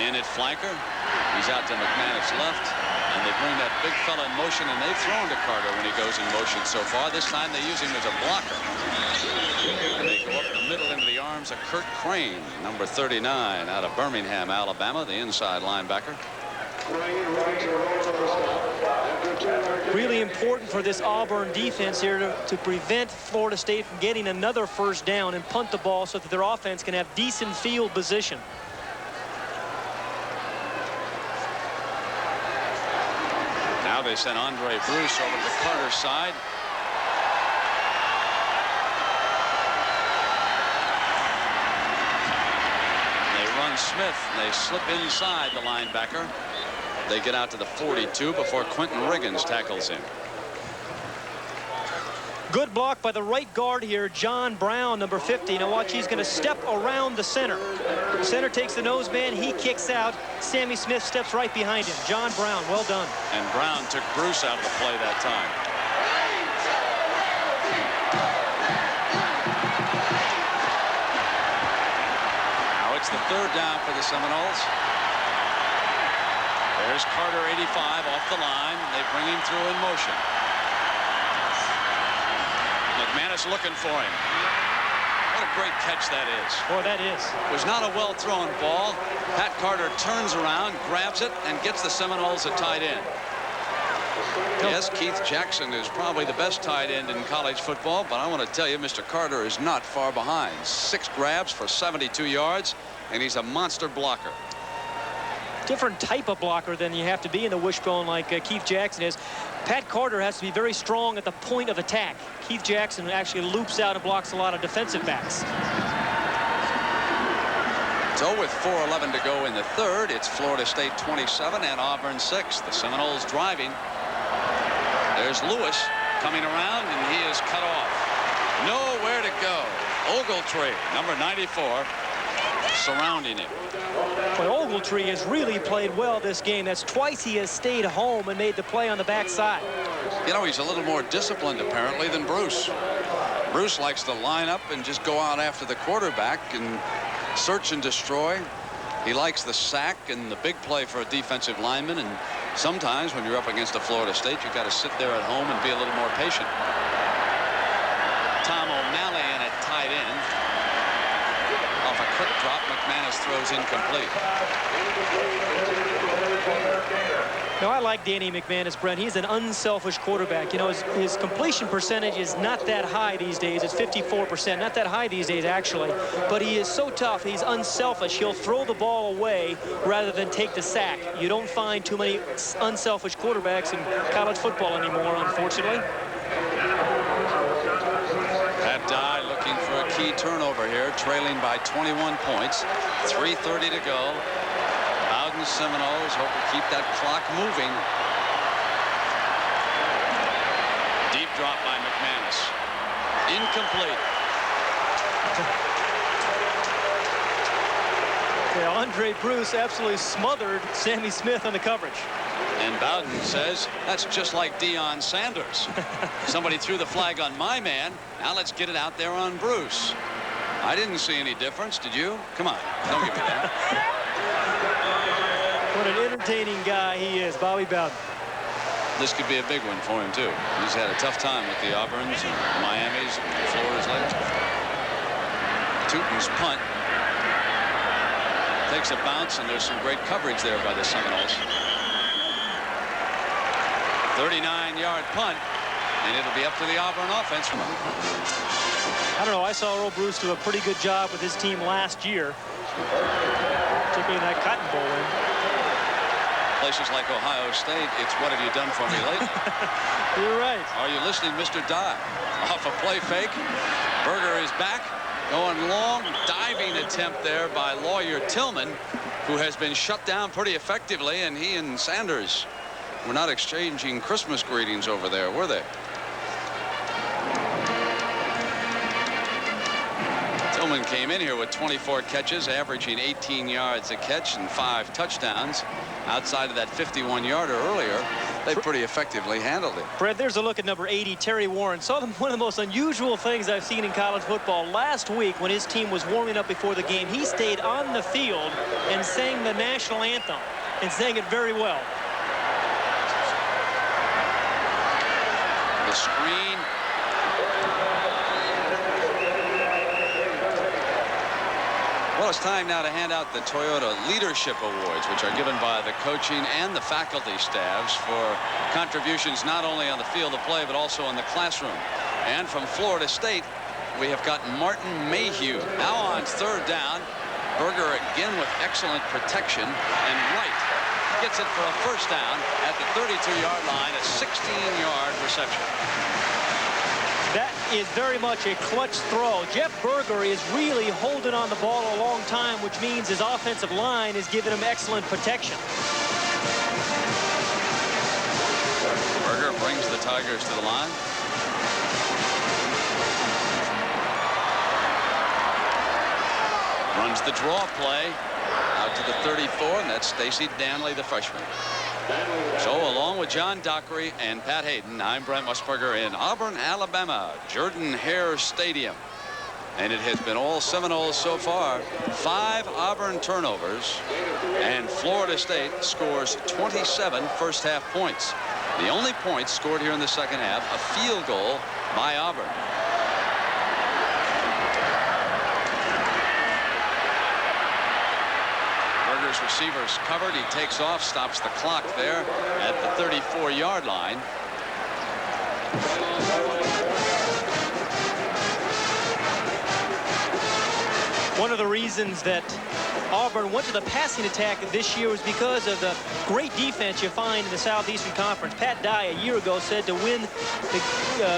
in at flanker. He's out to McManus left. And they bring that big fella in motion, and they've thrown to Carter when he goes in motion so far. This time they use him as a blocker. And they go up the middle into the arms of Kurt Crane, number 39, out of Birmingham, Alabama, the inside linebacker. Really important for this Auburn defense here to prevent Florida State from getting another first down and punt the ball so that their offense can have decent field position. Now they send Andre Bruce over to the Carter side. They run Smith. And they slip inside the linebacker. They get out to the 42 before Quentin Riggins tackles him. Good block by the right guard here, John Brown, number 50. Now watch, he's going to step around the center. The center takes the nose man, he kicks out. Sammy Smith steps right behind him. John Brown, well done. And Brown took Bruce out of the play that time. Now it's the third down for the Seminoles. There's Here's Carter, 85, off the line. They bring him through in motion. McManus looking for him. What a great catch that is. Boy, that is. It was not a well-thrown ball. Pat Carter turns around, grabs it, and gets the Seminoles a tight end. Yes, Keith Jackson is probably the best tight end in college football, but I want to tell you, Mr. Carter is not far behind. 6 grabs for 72 yards, and he's a monster blocker. Different type of blocker than you have to be in the wishbone like Keith Jackson is. Pat Carter has to be very strong at the point of attack. Keith Jackson actually loops out and blocks a lot of defensive backs. So with 4:11 to go in the third, it's Florida State 27 and Auburn 6. The Seminoles driving. There's Lewis coming around, and he is cut off. Nowhere to go. Ogletree, number 94, surrounding him. But Ogletree has really played well this game. That's twice he has stayed home and made the play on the backside. You know, he's a little more disciplined, apparently, than Bruce. Bruce likes to line up and just go out after the quarterback and search and destroy. He likes the sack and the big play for a defensive lineman, and sometimes when you're up against a Florida State, you've got to sit there at home and be a little more patient. Tom O'Malley in at tight end. Off a quick drop, McManus throws incomplete. Now, I like Danny McManus, Brent. He's an unselfish quarterback. You know, his completion percentage is not that high these days. It's 54%. Not that high these days, actually. But he is so tough. He's unselfish. He'll throw the ball away rather than take the sack. You don't find too many unselfish quarterbacks in college football anymore, unfortunately. Pat Dye looking for a key turnover here, trailing by 21 points. 3:30 to go. Bowden Seminoles hope to keep that clock moving. Deep drop by McManus. Incomplete. Yeah, Andre Bruce absolutely smothered Sammy Smith on the coverage. And Bowden says, that's just like Deion Sanders. Somebody threw the flag on my man. Now let's get it out there on Bruce. I didn't see any difference. Did you? Come on. Don't give me that. What an entertaining guy he is, Bobby Bowden. This could be a big one for him, too. He's had a tough time with the Auburns and Miamis and Florida's lately. Tootin's punt. Takes a bounce, and there's some great coverage there by the Seminoles. 39-yard punt, and it'll be up to the Auburn offense. I don't know. I saw Earl Bruce do a pretty good job with his team last year, particularly in that Cotton Bowl win. Places like Ohio State, it's what have you done for me lately? You're right. Are you listening, Mr. Dye? Off a play fake. Berger is back. Going long, diving attempt there by Lawyer Tillman, who has been shut down pretty effectively, and he and Sanders were not exchanging Christmas greetings over there, were they? Tillman came in here with 24 catches, averaging 18 yards a catch and 5 touchdowns. Outside of that 51-yarder earlier, they pretty effectively handled it. Brad, there's a look at number 80, Terry Warren. Saw one of the most unusual things I've seen in college football. Last week, when his team was warming up before the game, he stayed on the field and sang the national anthem, and sang it very well. The screen. Well, it's time now to hand out the Toyota Leadership Awards, which are given by the coaching and the faculty staffs for contributions not only on the field of play, but also in the classroom. And from Florida State, we have got Martin Mayhew. Now on third down, Berger again with excellent protection, and Wright gets it for a first down at the 32-yard line, a 16-yard reception. That is very much a clutch throw. Jeff Berger is really holding on the ball a long time, which means his offensive line is giving him excellent protection. Berger brings the Tigers to the line. Runs the draw play out to the 34, and that's Stacy Danley, the freshman. So along with John Dockery and Pat Hayden, I'm Brent Musburger in Auburn, Alabama, Jordan Hare Stadium. And it has been all Seminoles so far. 5 Auburn turnovers, and Florida State scores 27 first-half points. The only points scored here in the second half, a field goal by Auburn. Berger's receivers covered. He takes off, stops the clock there at the 34-yard line. One of the reasons that Auburn went to the passing attack this year was because of the great defense you find in the Southeastern Conference. Pat Dye a year ago said to win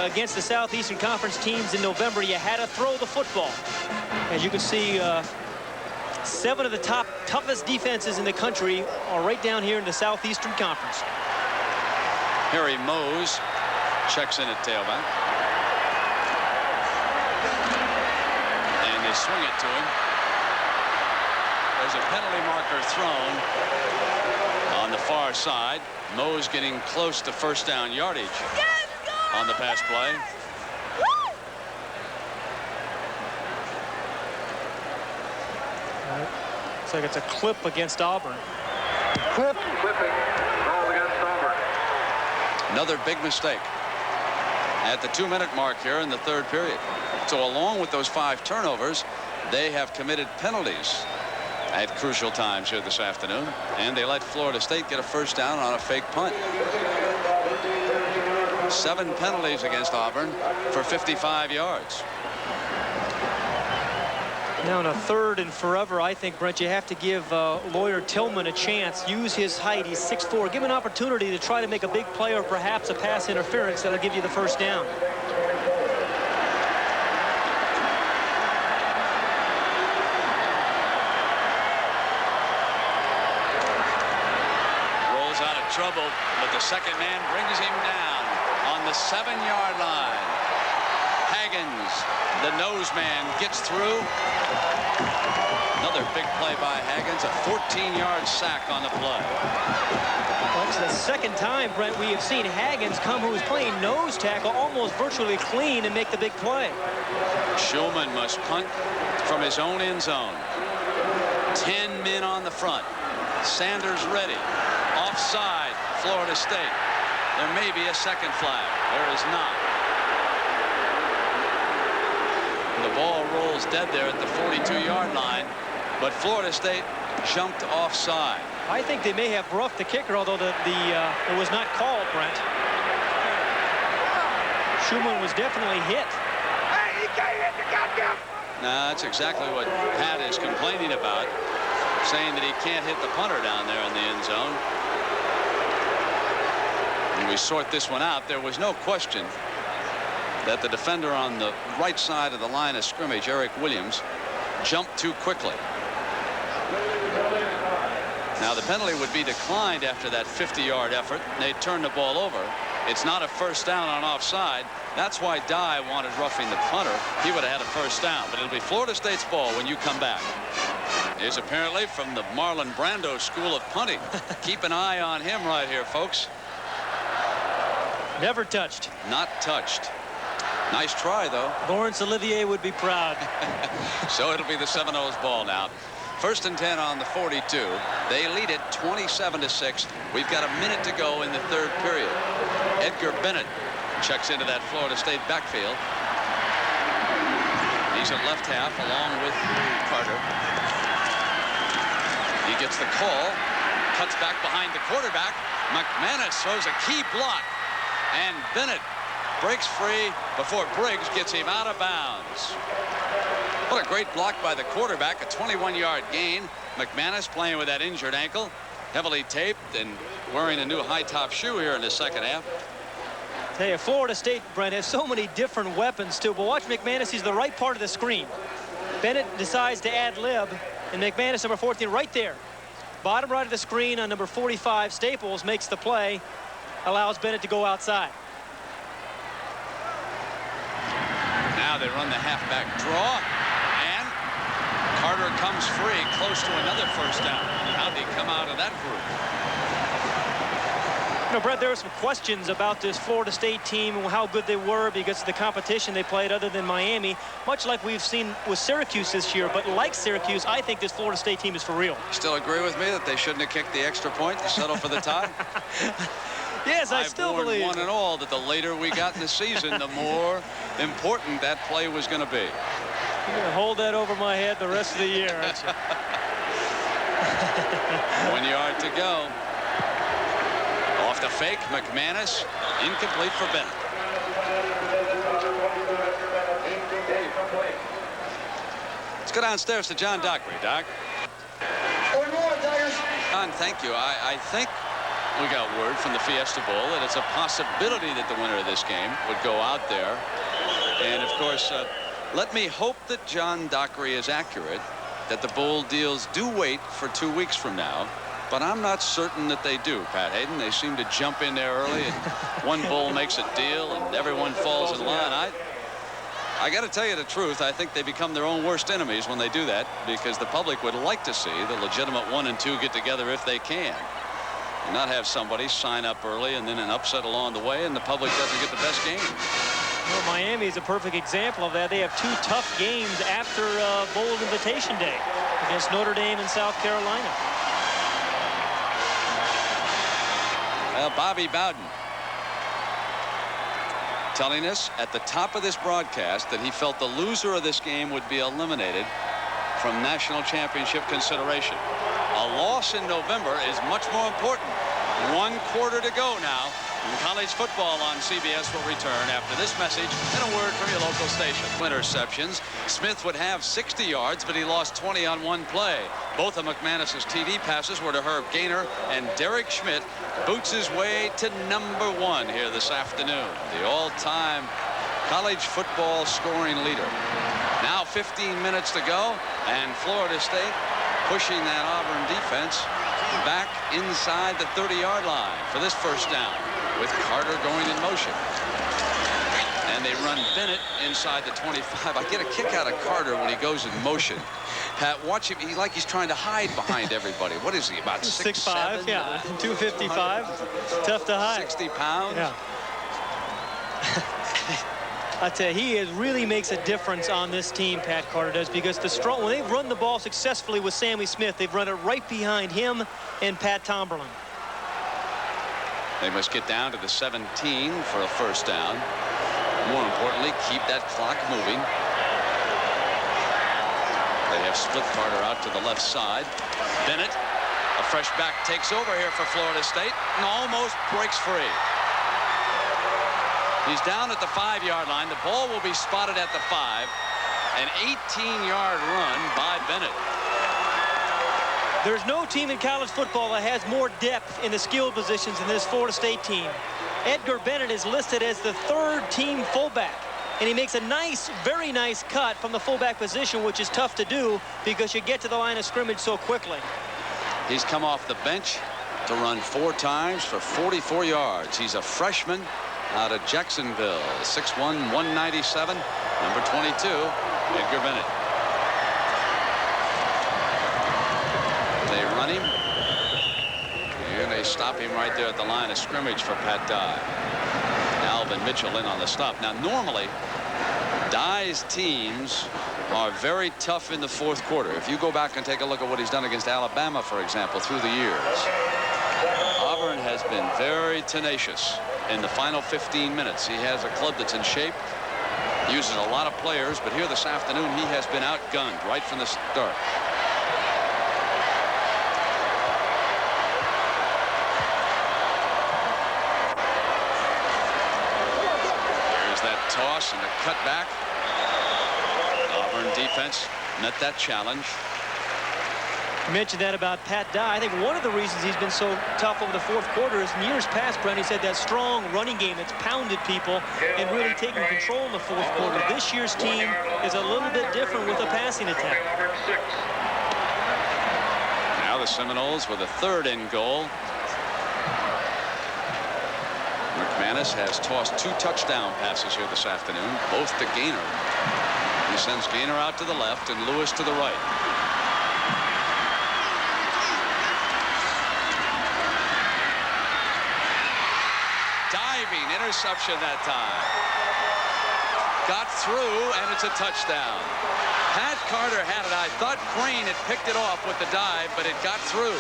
against the Southeastern Conference teams in November, you had to throw the football. As you can see, 7 of the toughest defenses in the country are right down here in the Southeastern Conference. Harry Mose checks in at tailback. And they swing it to him. There's a penalty marker thrown on the far side. Mose getting close to first down yardage on the pass play. Looks like it's a clip against Auburn. Clipping. Called against Auburn. Another big mistake at the 2-minute mark here in the third period. So along with those 5 turnovers, they have committed penalties at crucial times here this afternoon, and they let Florida State get a first down on a fake punt. 7 penalties against Auburn for 55 yards. Now in a 3rd and forever, I think, Brent, you have to give Lawyer Tillman a chance. Use his height. He's 6'4". Give him an opportunity to try to make a big play or perhaps a pass interference that'll give you the first down. Rolls out of trouble, but the second man brings him down on the 7-yard line. Haggins, the nose man, gets through. Another big play by Haggins, a 14-yard sack on the play. Well, it's the second time, Brent, we have seen Haggins come, who is playing nose tackle, almost virtually clean, and make the big play. Shulman must punt from his own end zone. 10 men on the front. Sanders ready. Offside, Florida State. There may be a second flag. There is not. The ball rolls dead there at the 42-yard line, but Florida State jumped offside. I think they may have roughed the kicker, although it was not called, Brent. Shulman was definitely hit. Hey, he can't hit the goddamn. Now, that's exactly what Pat is complaining about, saying that he can't hit the punter down there in the end zone. When we sort this one out, there was no question that the defender on the right side of the line of scrimmage, Eric Williams, jumped too quickly. Now the penalty would be declined after that 50-yard effort, and they turn the ball over. It's not a first down on offside. That's why Dye wanted roughing the punter. He would have had a first down, but it'll be Florida State's ball when you come back. Is apparently from the Marlon Brando school of punting. Keep an eye on him right here, folks. Never touched. Not touched. Nice try, though. Lawrence Olivier would be proud. So it'll be the Seminoles ball now. 1st and 10 on the 42. They lead it 27-6. We've got a minute to go in the third period. Edgar Bennett checks into that Florida State backfield. He's at left half along with Carter. He gets the call, cuts back behind the quarterback. McManus throws a key block, and Bennett breaks free before Briggs gets him out of bounds. What a great block by the quarterback, a 21-yard gain. McManus playing with that injured ankle, heavily taped and wearing a new high-top shoe here in the second half. Tell you, Florida State, Brent, has so many different weapons too, but watch McManus. He's the right part of the screen. Bennett decides to ad-lib, and McManus, number 14, right there. Bottom right of the screen on number 45, Staples makes the play, allows Bennett to go outside. Now they run the halfback draw, and Carter comes free, close to another first down. How'd he come out of that group? You know, Brett, there were some questions about this Florida State team and how good they were because of the competition they played other than Miami, much like we've seen with Syracuse this year. But like Syracuse, I think this Florida State team is for real. Still agree with me that they shouldn't have kicked the extra point to settle for the tie? Yes, I still believe. One and all that the later we got in the season, the more important that play was going to be. You're going to hold that over my head the rest of the year, aren't you? 1 yard to go. Off the fake, McManus, incomplete for Bennett. Let's go downstairs to John Dockery. Doc. John, thank you. I think we got word from the Fiesta Bowl that it's a possibility that the winner of this game would go out there. And, of course, let me hope that John Dockery is accurate, that the bowl deals do wait for 2 weeks from now. But I'm not certain that they do, Pat Hayden. They seem to jump in there early, and one bowl makes a deal, and everyone falls in line. I got to tell you the truth. I think they become their own worst enemies when they do that, because the public would like to see the legitimate 1 and 2 get together if they can, and not have somebody sign up early and then an upset along the way, and the public doesn't get the best game. Well, Miami is a perfect example of that. They have 2 tough games after Bowl Invitation Day against Notre Dame and South Carolina. Bobby Bowden telling us at the top of this broadcast that he felt the loser of this game would be eliminated from national championship consideration. A loss in November is much more important. 1 quarter to go now. College football on CBS will return after this message and a word from your local station. Interceptions. Smith would have 60 yards, but he lost 20 on 1 play. Both of McManus's TD passes were to Herb Gaynor, and Derek Schmidt boots his way to #1 here this afternoon. The all-time college football scoring leader. Now 15 minutes to go, and Florida State pushing that Auburn defense back inside the 30-yard line for this first down, with Carter going in motion. And they run Bennett inside the 25. I get a kick out of Carter when he goes in motion. Pat, watch him. He's like he's trying to hide behind everybody. What is he, about 6'5"? Yeah, 255. Tough to hide. 60 pounds. Yeah. I tell you, he really makes a difference on this team, Pat Carter does, because when they've run the ball successfully with Sammy Smith, they've run it right behind him and Pat Tomberlin. They must get down to the 17 for a first down. More importantly, keep that clock moving. They have split Carter out to the left side. Bennett, a fresh back, takes over here for Florida State and almost breaks free. He's down at the 5-yard line. The ball will be spotted at the 5. An 18-yard run by Bennett. There's no team in college football that has more depth in the skill positions than this Florida State team. Edgar Bennett is listed as the 3rd team fullback, and he makes a nice, very nice cut from the fullback position, which is tough to do because you get to the line of scrimmage so quickly. He's come off the bench to run 4 times for 44 yards. He's a freshman out of Jacksonville, 6'1", 197, number 22, Edgar Bennett. They run him, and they stop him right there at the line of scrimmage for Pat Dye. Alvin Mitchell in on the stop. Now, normally, Dye's teams are very tough in the 4th quarter. If you go back and take a look at what he's done against Alabama, for example, through the years, Auburn has been very tenacious in the final 15 minutes. He has a club that's in shape, uses a lot of players, but here this afternoon he has been outgunned right from the start. There's that toss and the cutback. Auburn defense met that challenge. You mentioned that about Pat Dye. I think one of the reasons he's been so tough over the 4th quarter is in years past, Brent, he said that strong running game that's pounded people and really taken control in the 4th quarter. This year's team is a little bit different with a passing attack. Now the Seminoles with a 3rd and goal. McManus has tossed 2 touchdown passes here this afternoon, both to Gaynor. He sends Gaynor out to the left and Lewis to the right. diving interception that time. Got through, and it's a touchdown. Pat Carter had it. I thought Crane had picked it off with the dive, but it got through.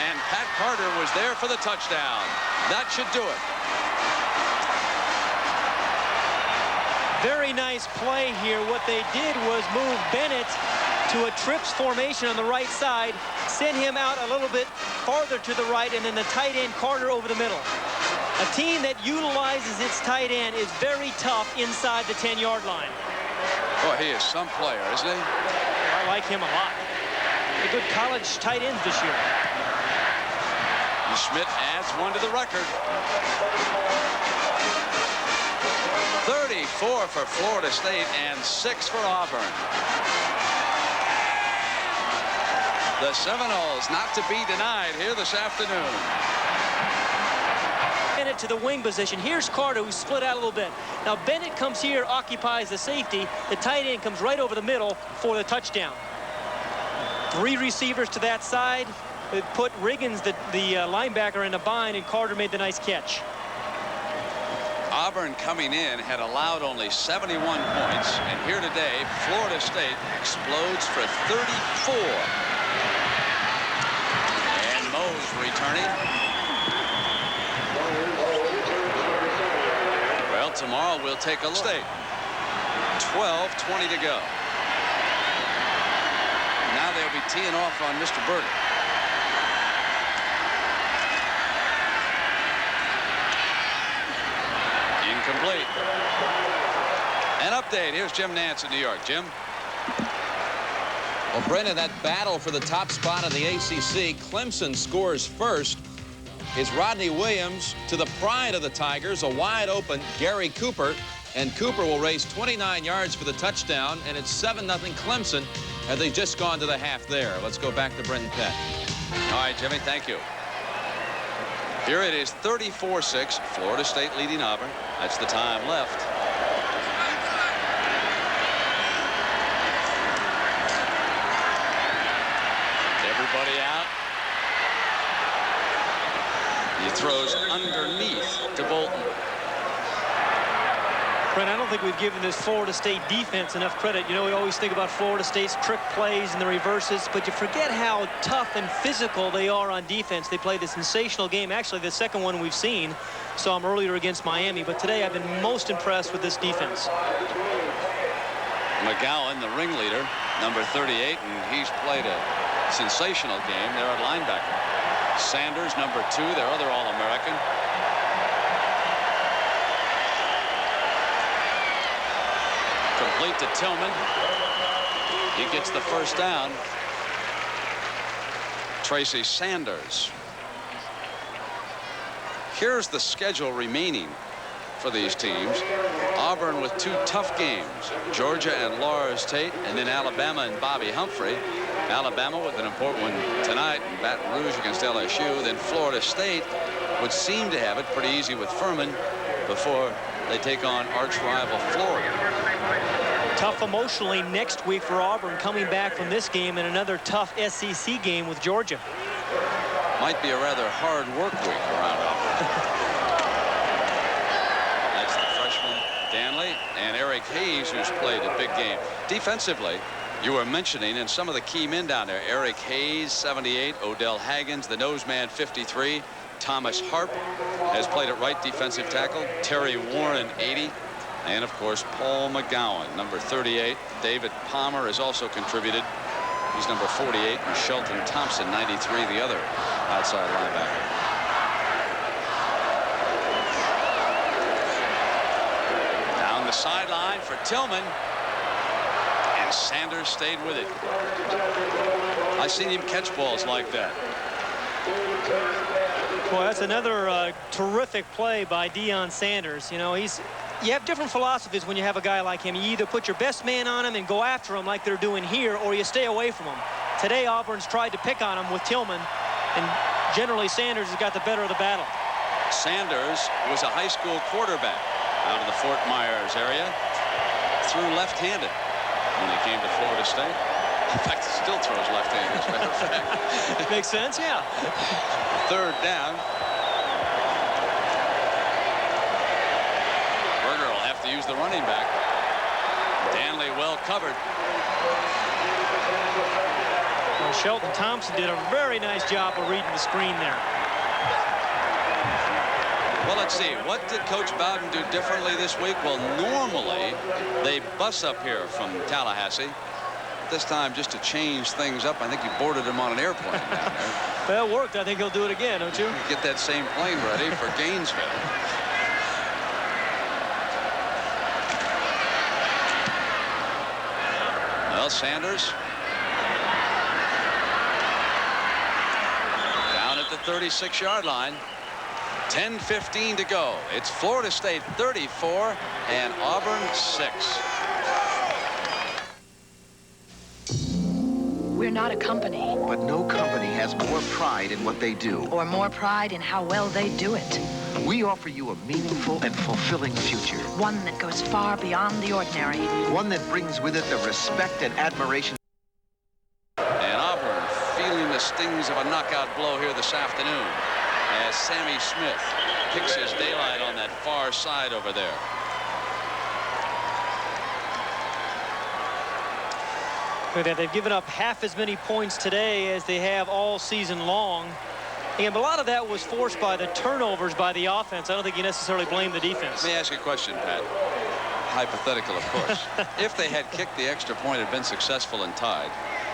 And Pat Carter was there for the touchdown. That should do it. Very nice play here. What they did was move Bennett to a trips formation on the right side, send him out a little bit farther to the right, and then the tight end Carter over the middle. A team that utilizes its tight end is very tough inside the 10-yard line. Boy, he is some player, isn't he? I like him a lot. A good college tight ends this year. And Schmidt adds one to the record. 34 for Florida State and 6 for Auburn. The Seminoles not to be denied here this afternoon. Bennett to the wing position. Here's Carter, who's split out a little bit. Now Bennett comes here, occupies the safety. The tight end comes right over the middle for the touchdown. 3 receivers to that side. It put Riggins, the linebacker, in a bind, and Carter made the nice catch. Auburn coming in had allowed only 71 points, and here today Florida State explodes for 34. And Mose returning. Well, tomorrow we'll take a look. State. 12:20 to go. Now they'll be teeing off on Mr. Burton. Incomplete. An update. Here's Jim Nance in New York. Jim. Well, Brennan, that battle for the top spot in the ACC, Clemson scores first. Is Rodney Williams to the pride of the Tigers, a wide open Gary Cooper, and Cooper will race 29 yards for the touchdown, and it's 7-0 Clemson, and they've just gone to the half there. Let's go back to Brendan Peck. All right, Jimmy, thank you. Here it is 34-6, Florida State leading Auburn. That's the time left. Everybody out. He throws underneath to Bolton. Brent, I don't think we've given this Florida State defense enough credit. You know, we always think about Florida State's trick plays and the reverses, but you forget how tough and physical they are on defense. They played a sensational game, actually the second one we've seen. Saw them earlier against Miami, but today I've been most impressed with this defense. McGowan, the ringleader, number 38, and he's played a sensational game there at linebacker. Sanders, number 2, their other All-American. Complete to Tillman. He gets the first down. Tracy Sanders. Here's the schedule remaining for these teams. Auburn with 2 tough games. Georgia and Lars Tate, and then Alabama and Bobby Humphrey. Alabama with an important one tonight in Baton Rouge against LSU. Then Florida State would seem to have it pretty easy with Furman before they take on arch rival Florida. Tough emotionally next week for Auburn, coming back from this game and another tough SEC game with Georgia. Might be a rather hard work week around Auburn. That's the freshman Danley and Eric Hayes, who's played a big game. Defensively, you were mentioning, and some of the key men down there, Eric Hayes, 78, Odell Haggins, the nose man, 53, Thomas Harp has played at right defensive tackle, Terry Warren, 80, and of course Paul McGowan, number 38. David Palmer has also contributed. He's number 48, and Shelton Thompson, 93, the other outside linebacker. Down the sideline for Tillman, and Sanders stayed with it. I've seen him catch balls like that. Well, that's another terrific play by Deion Sanders. You know, you have different philosophies when you have a guy like him. You either put your best man on him and go after him like they're doing here, or you stay away from him. Today, Auburn's tried to pick on him with Tillman, and generally Sanders has got the better of the battle. Sanders was a high school quarterback out of the Fort Myers area. Threw left-handed when he came to Florida State. In fact, he still throws left-handed, as a matter of fact. Makes sense, yeah. 3rd down. have to use the running back. Danley well covered. Well, Shelton Thompson did a very nice job of reading the screen there. Well, let's see. What did Coach Bowden do differently this week? Well, normally they bus up here from Tallahassee. This time, just to change things up, I think he boarded him on an airplane down there. Well, it worked. I think he'll do it again, don't you? Get that same plane ready for Gainesville. Well, Sanders down at the 36-yard line. 10:15 to go. It's Florida State 34 and Auburn 6. We're not a company. But no company has more pride in what they do. Or more pride in how well they do it. We offer you a meaningful and fulfilling future. One that goes far beyond the ordinary. One that brings with it the respect and admiration. And Auburn feeling the stings of a knockout blow here this afternoon as Sammy Smith picks his daylight on that far side over there. They've given up half as many points today as they have all season long. And a lot of that was forced by the turnovers by the offense. I don't think you necessarily blame the defense. Let me ask you a question, Pat. Hypothetical, of course. If they had kicked the extra point and been successful and tied,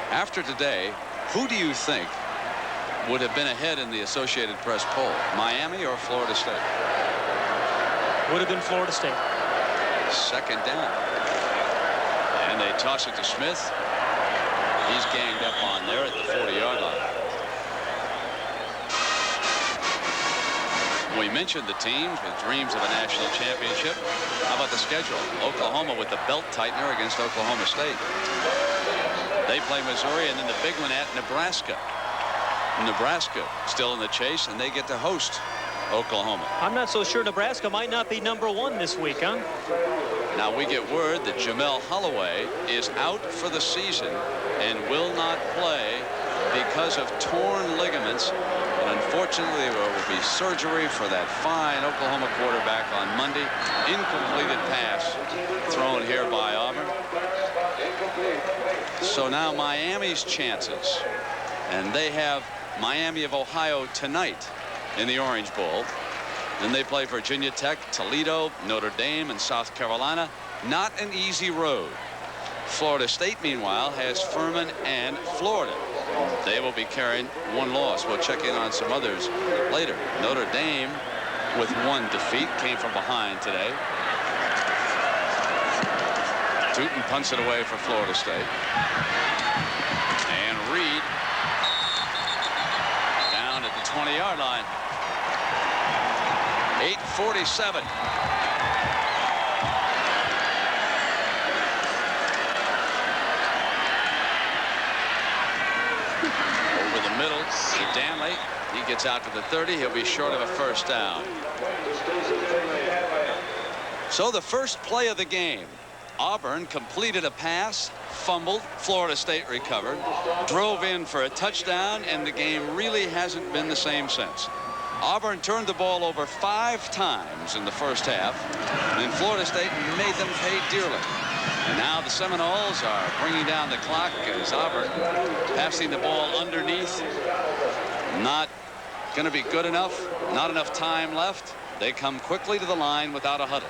after today, who do you think would have been ahead in the Associated Press poll? Miami or Florida State? Would have been Florida State. Second down. And they toss it to Smith. He's ganged up on there at the 40-yard line. We mentioned the teams with dreams of a national championship. How about the schedule? Oklahoma with the belt tightener against Oklahoma State. They play Missouri, and then the big one at Nebraska. Nebraska still in the chase, and they get to host Oklahoma. I'm not so sure Nebraska might not be #1 this week, huh? Now we get word that Jamel Holloway is out for the season and will not play because of torn ligaments. And unfortunately, there will be surgery for that fine Oklahoma quarterback on Monday. Incompleted pass thrown here by Auburn. So now Miami's chances, and they have Miami of Ohio tonight in the Orange Bowl. Then they play Virginia Tech, Toledo, Notre Dame, and South Carolina. Not an easy road. Florida State, meanwhile, has Furman and Florida. They will be carrying one loss. We'll check in on some others later. Notre Dame with one defeat, came from behind today. Tootin punts it away for Florida State. And Reed down at the 20-yard line. 8:47. Over the middle to Danley. He gets out to the 30. He'll be short of a first down. So the first play of the game. Auburn completed a pass, fumbled, Florida State recovered, drove in for a touchdown, and the game really hasn't been the same since. Auburn turned the ball over 5 times in the first half, and Florida State made them pay dearly. And now the Seminoles are bringing down the clock as Auburn passing the ball underneath. Not going to be good enough. Not enough time left. They come quickly to the line without a huddle.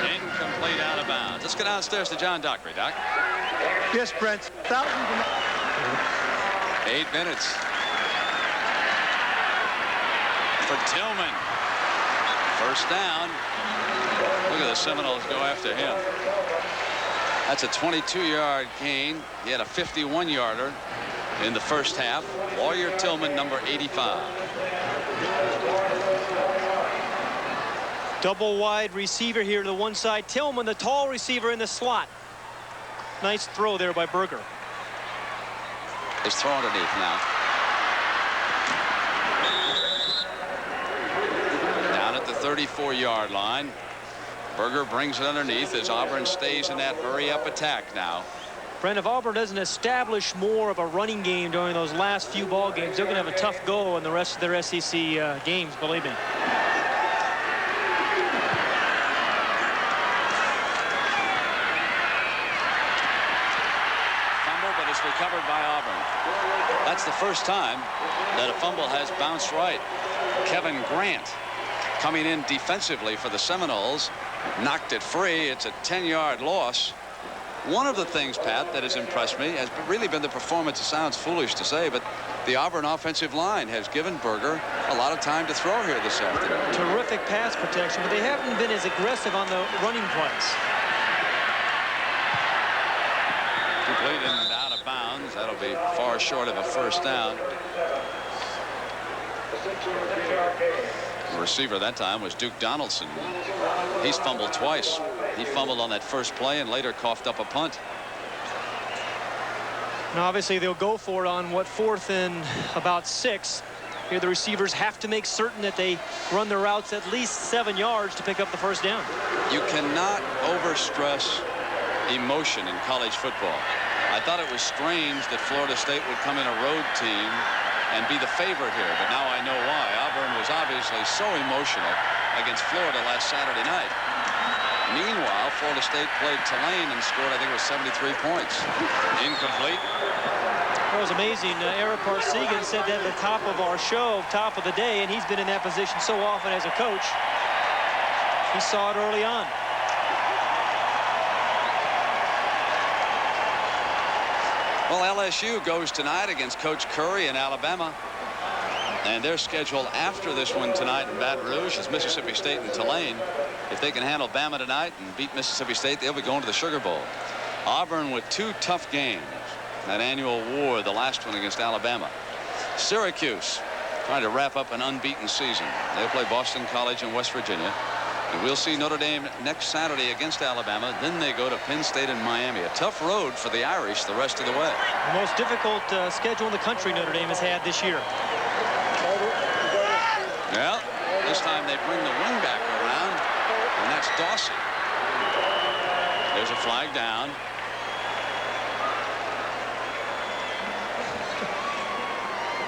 Incomplete, out of bounds. Let's go downstairs to John Dockery. Doc. Yes, Brent. 8 minutes for Tillman. First down. Look at the Seminoles go after him. That's a 22-yard gain. He had a 51-yarder in the first half. Lawyer Tillman, number 85. Double wide receiver here to the one side. Tillman, the tall receiver in the slot. Nice throw there by Berger. Is throw underneath now. Down at the 34-yard line. Berger brings it underneath as Auburn stays in that hurry-up attack now. Brent, if Auburn doesn't establish more of a running game during those last few ball games, they're going to have a tough go in the rest of their SEC games, believe me. Fumble, but it's recovered by Auburn. That's the first time that a fumble has bounced right. Kevin Grant coming in defensively for the Seminoles, knocked it free. It's a 10-yard loss. One of the things, Pat, that has impressed me has really been the performance. It sounds foolish to say, but the Auburn offensive line has given Berger a lot of time to throw here this afternoon. Terrific pass protection, but they haven't been as aggressive on the running plays. Complete and out of bounds. That'll be far short of a first down. The receiver that time was Duke Donaldson. He's fumbled twice. He fumbled on that first play and later coughed up a punt. Now, obviously, they'll go for it on, what, 4th and about 6. Here, the receivers have to make certain that they run their routes at least 7 yards to pick up the first down. You cannot overstress emotion in college football. I thought it was strange that Florida State would come in a road team and be the favorite here, but now I know why. Auburn was obviously so emotional against Florida last Saturday night. Meanwhile, Florida State played Tulane and scored, I think it was 73 points. Incomplete. That was amazing. Eric Parsegan said that at the top of our show, top of the day, and he's been in that position so often as a coach. He saw it early on. Well, LSU goes tonight against Coach Curry in Alabama. And their schedule after this one tonight in Baton Rouge is Mississippi State and Tulane. If they can handle Bama tonight and beat Mississippi State, they'll be going to the Sugar Bowl. Auburn with 2 tough games. That annual war, the last one against Alabama. Syracuse trying to wrap up an unbeaten season. They'll play Boston College in West Virginia. And we'll see Notre Dame next Saturday against Alabama. Then they go to Penn State and Miami. A tough road for the Irish the rest of the way. The most difficult schedule in the country Notre Dame has had this year. Well, this time they bring the wing back around, and that's Dawson. There's a flag down.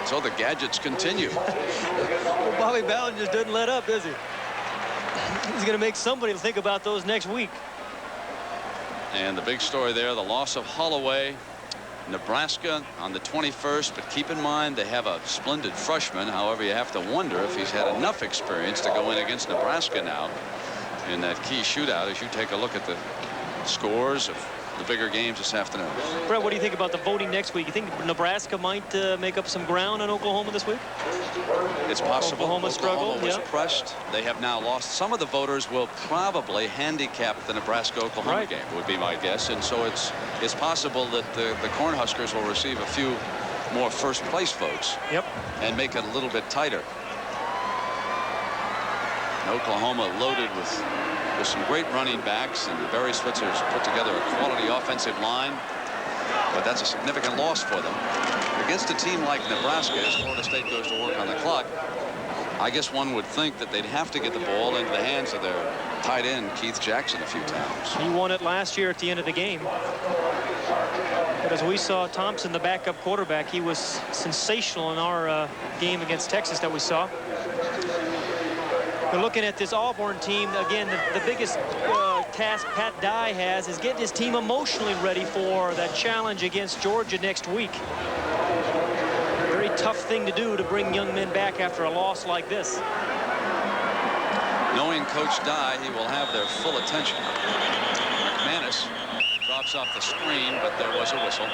So the gadgets continue. Well, Bobby Bowden just doesn't let up, does he? He's going to make somebody think about those next week. And the big story there, the loss of Holloway. Nebraska on the 21st, but keep in mind they have a splendid freshman. However, you have to wonder if he's had enough experience to go in against Nebraska now in that key shootout as you take a look at the scores of the bigger games this afternoon. Brett, what do you think about the voting next week? You think Nebraska might make up some ground on Oklahoma this week? It's possible. Oklahoma was pressed. They have now lost. Some of the voters will probably handicap the Nebraska-Oklahoma game, would be my guess. And so it's possible that the Cornhuskers will receive a few more first-place votes. Yep. And make it a little bit tighter. And Oklahoma loaded with some great running backs, and Barry Switzer's put together a quality offensive line. But that's a significant loss for them. Against a team like Nebraska, as Florida State goes to work on the clock, I guess one would think that they'd have to get the ball into the hands of their tight end, Keith Jackson, a few times. He won it last year at the end of the game. But as we saw Thompson, the backup quarterback, he was sensational in our game against Texas that we saw. We're looking at this Auburn team. Again, the biggest task Pat Dye has is getting his team emotionally ready for that challenge against Georgia next week. Very tough thing to do, to bring young men back after a loss like this. Knowing Coach Dye, he will have their full attention. McManus drops off the screen, but there was a whistle.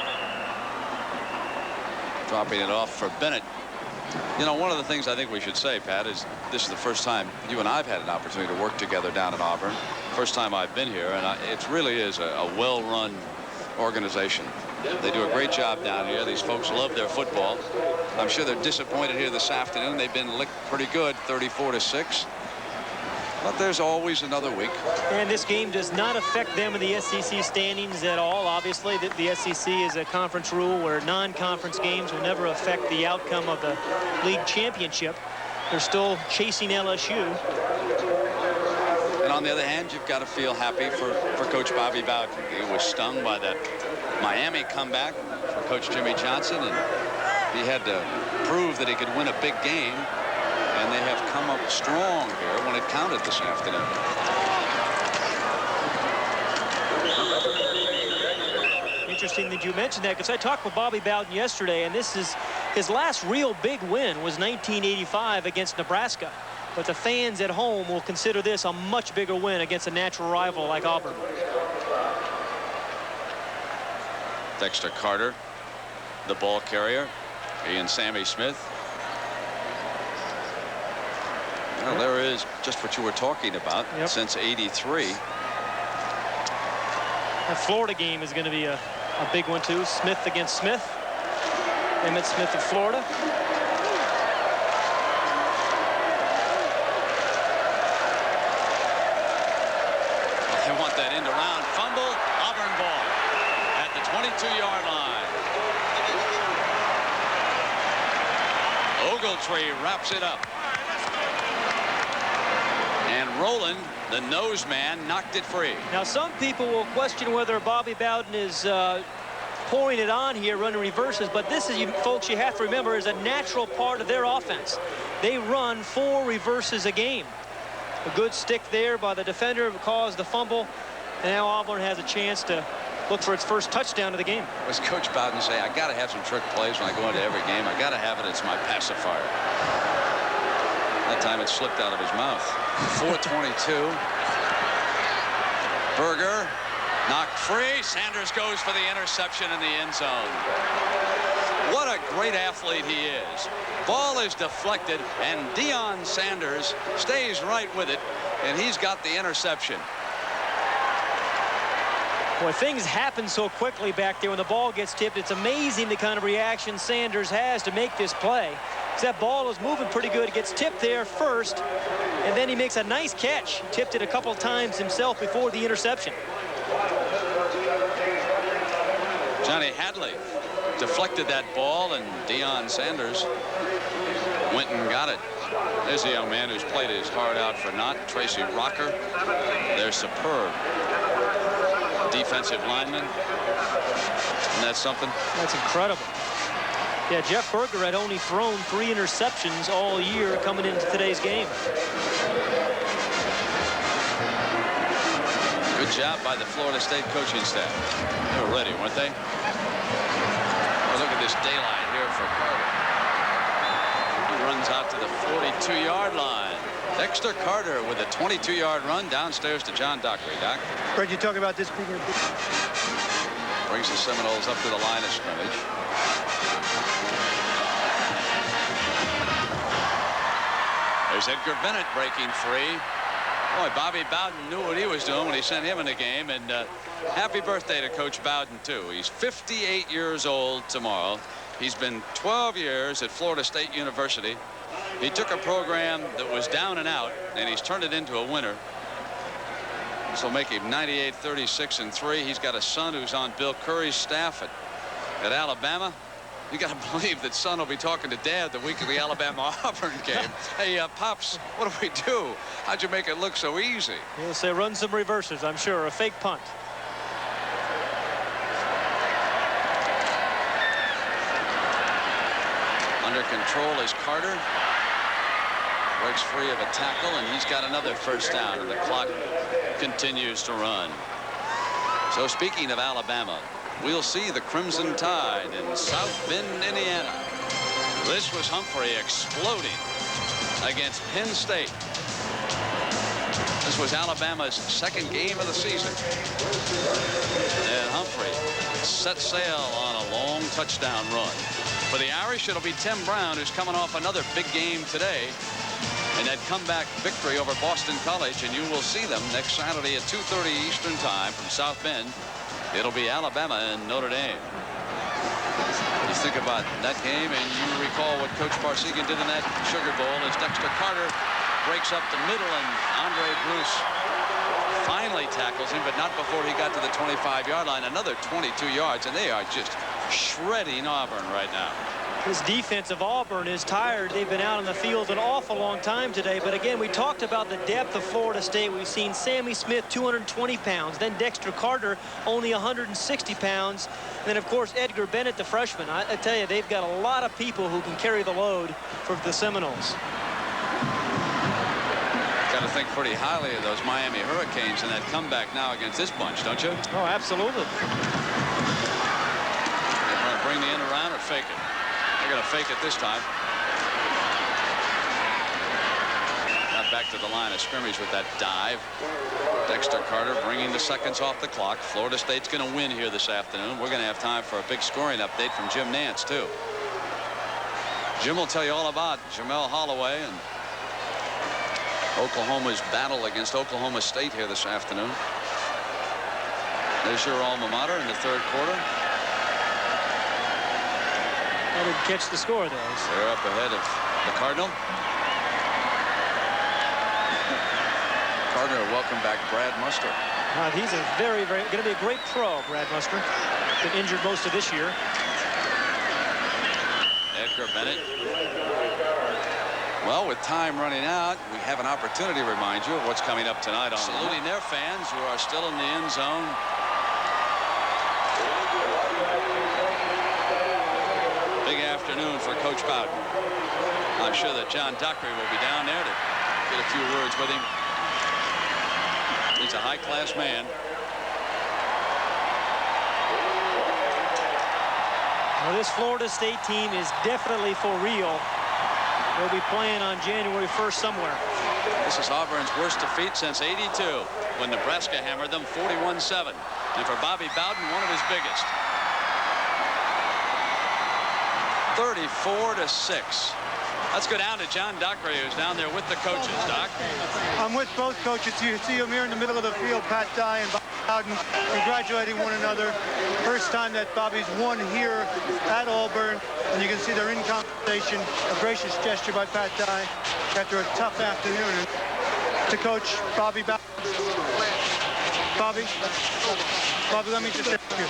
Dropping it off for Bennett. You know, one of the things I think we should say, Pat, is this is the first time you and I have had an opportunity to work together down at Auburn. First time I've been here, and it really is a well-run organization. They do a great job down here. These folks love their football. I'm sure they're disappointed here this afternoon. They've been licked pretty good, 34-6. But there's always another week. And this game does not affect them in the SEC standings at all. Obviously, the SEC is a conference rule where non-conference games will never affect the outcome of the league championship. They're still chasing LSU. And on the other hand, you've got to feel happy for Coach Bobby Bowden. He was stung by that Miami comeback for Coach Jimmy Johnson, and he had to prove that he could win a big game, and they have come up strong here when it counted this afternoon. Interesting that you mentioned that, because I talked with Bobby Bowden yesterday, and this is his last real big win was 1985 against Nebraska. But the fans at home will consider this a much bigger win against a natural rival like Auburn. Dexter Carter, the ball carrier. He and Sammy Smith. Well, there is just what you were talking about. Yep. Since '83. That Florida game is going to be a big one, too. Smith against Smith. Emmitt Smith of Florida. They want that end around. Fumble. Auburn ball at the 22-yard line. Ogletree wraps it up. And Rowland, the nose man, knocked it free. Now, some people will question whether Bobby Bowden is pouring it on here, running reverses, but this is, you folks, you have to remember, is a natural part of their offense. They run 4 reverses a game. A good stick there by the defender caused the fumble, and now Auburn has a chance to look for its first touchdown of the game. Was Coach Bowden say, I got to have some trick plays when I go into every game. I got to have it. It's my pacifier. That time it slipped out of his mouth. 4:22. Berger knocked free. Sanders goes for the interception in the end zone. What a great athlete he is. Ball is deflected, and Deion Sanders stays right with it, and he's got the interception. Boy, things happen so quickly back there when the ball gets tipped. It's amazing the kind of reaction Sanders has to make this play. That ball is moving pretty good. It gets tipped there first, and then he makes a nice catch. He tipped it a couple times himself before the interception. Johnny Hadley deflected that ball, and Deion Sanders went and got it. There's a young man who's played his heart out for naught, Tracy Rocker. They're superb defensive linemen. Isn't that something? That's incredible. Yeah, Jeff Berger had only thrown 3 interceptions all year coming into today's game. Good job by the Florida State coaching staff. They were ready, weren't they? Oh, look at this daylight here for Carter. He runs out to the 42-yard line. Dexter Carter with a 22-yard run downstairs to John Dockery. Doc? Fred, you talk about this being a big... Brings the Seminoles up to the line of scrimmage. There's Edgar Bennett breaking free. Boy, Bobby Bowden knew what he was doing when he sent him in the game. And happy birthday to Coach Bowden, too. He's 58 years old tomorrow. He's been 12 years at Florida State University. He took a program that was down and out, and he's turned it into a winner. This will make him 98, 36, and 3. He's got a son who's on Bill Curry's staff at Alabama. You got to believe that son will be talking to Dad the week of the Alabama-Auburn game. Hey, Pops, what do we do? How'd you make it look so easy? He'll say run some reverses, I'm sure. A fake punt. Under control is Carter. Breaks free of a tackle, and he's got another first down, and the clock continues to run. So speaking of Alabama, we'll see the Crimson Tide in South Bend, Indiana. This was Humphrey exploding against Penn State. This was Alabama's second game of the season. And Humphrey set sail on a long touchdown run. For the Irish, it'll be Tim Brown, who's coming off another big game today. And that comeback victory over Boston College, and you will see them next Saturday at 2:30 Eastern Time from South Bend. It'll be Alabama and Notre Dame. You think about that game, and you recall what Coach Parsegian did in that Sugar Bowl as Dexter Carter breaks up the middle, and Andre Bruce finally tackles him, but not before he got to the 25-yard line. Another 22 yards, and they are just shredding Auburn right now. This defense of Auburn is tired. They've been out on the field an awful long time today. But again, we talked about the depth of Florida State. We've seen Sammy Smith, 220 pounds. Then Dexter Carter, only 160 pounds. And then, of course, Edgar Bennett, the freshman. I tell you, they've got a lot of people who can carry the load for the Seminoles. Got to think pretty highly of those Miami Hurricanes in that comeback now against this bunch, don't you? Oh, absolutely. They're going to bring the end around or fake it. They're going to fake it this time. Got back to the line of scrimmage with that dive. Dexter Carter bringing the seconds off the clock. Florida State's going to win here this afternoon. We're going to have time for a big scoring update from Jim Nance, too. Jim will tell you all about Jamel Holloway and Oklahoma's battle against Oklahoma State here this afternoon. There's your alma mater in the third quarter. I didn't catch the score there. They're up ahead of the Cardinal. Cardinal welcome back Brad Muster. He's a very going to be a great pro, Brad Muster. Been injured most of this year. Edgar Bennett. Well, with time running out, we have an opportunity to remind you of what's coming up tonight on saluting their fans who are still in the end zone. Big afternoon for Coach Bowden. I'm sure that John Dockery will be down there to get a few words with him. He's a high-class man. Well, this Florida State team is definitely for real. They'll be playing on January 1st somewhere. This is Auburn's worst defeat since '82, when Nebraska hammered them 41-7. And for Bobby Bowden, one of his biggest. 34-6. Let's go down to John Dockery, who's down there with the coaches. Doc? I'm with both coaches. You see them here in the middle of the field, Pat Dye and Bowden, congratulating one another. First time that Bobby's won here at Auburn, and you can see they're in conversation. A gracious gesture by Pat Dye after a tough afternoon. And to Coach Bobby Bowden. Bobby, let me just ask you.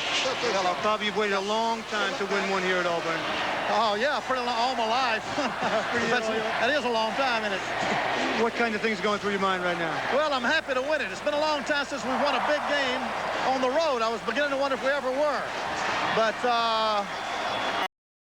Bobby, you've waited a long time to win one here at Auburn. Oh, yeah, pretty long, all my life. That is a long time, isn't it? What kind of things are going through your mind right now? Well, I'm happy to win it. It's been a long time since we won a big game on the road. I was beginning to wonder if we ever were. But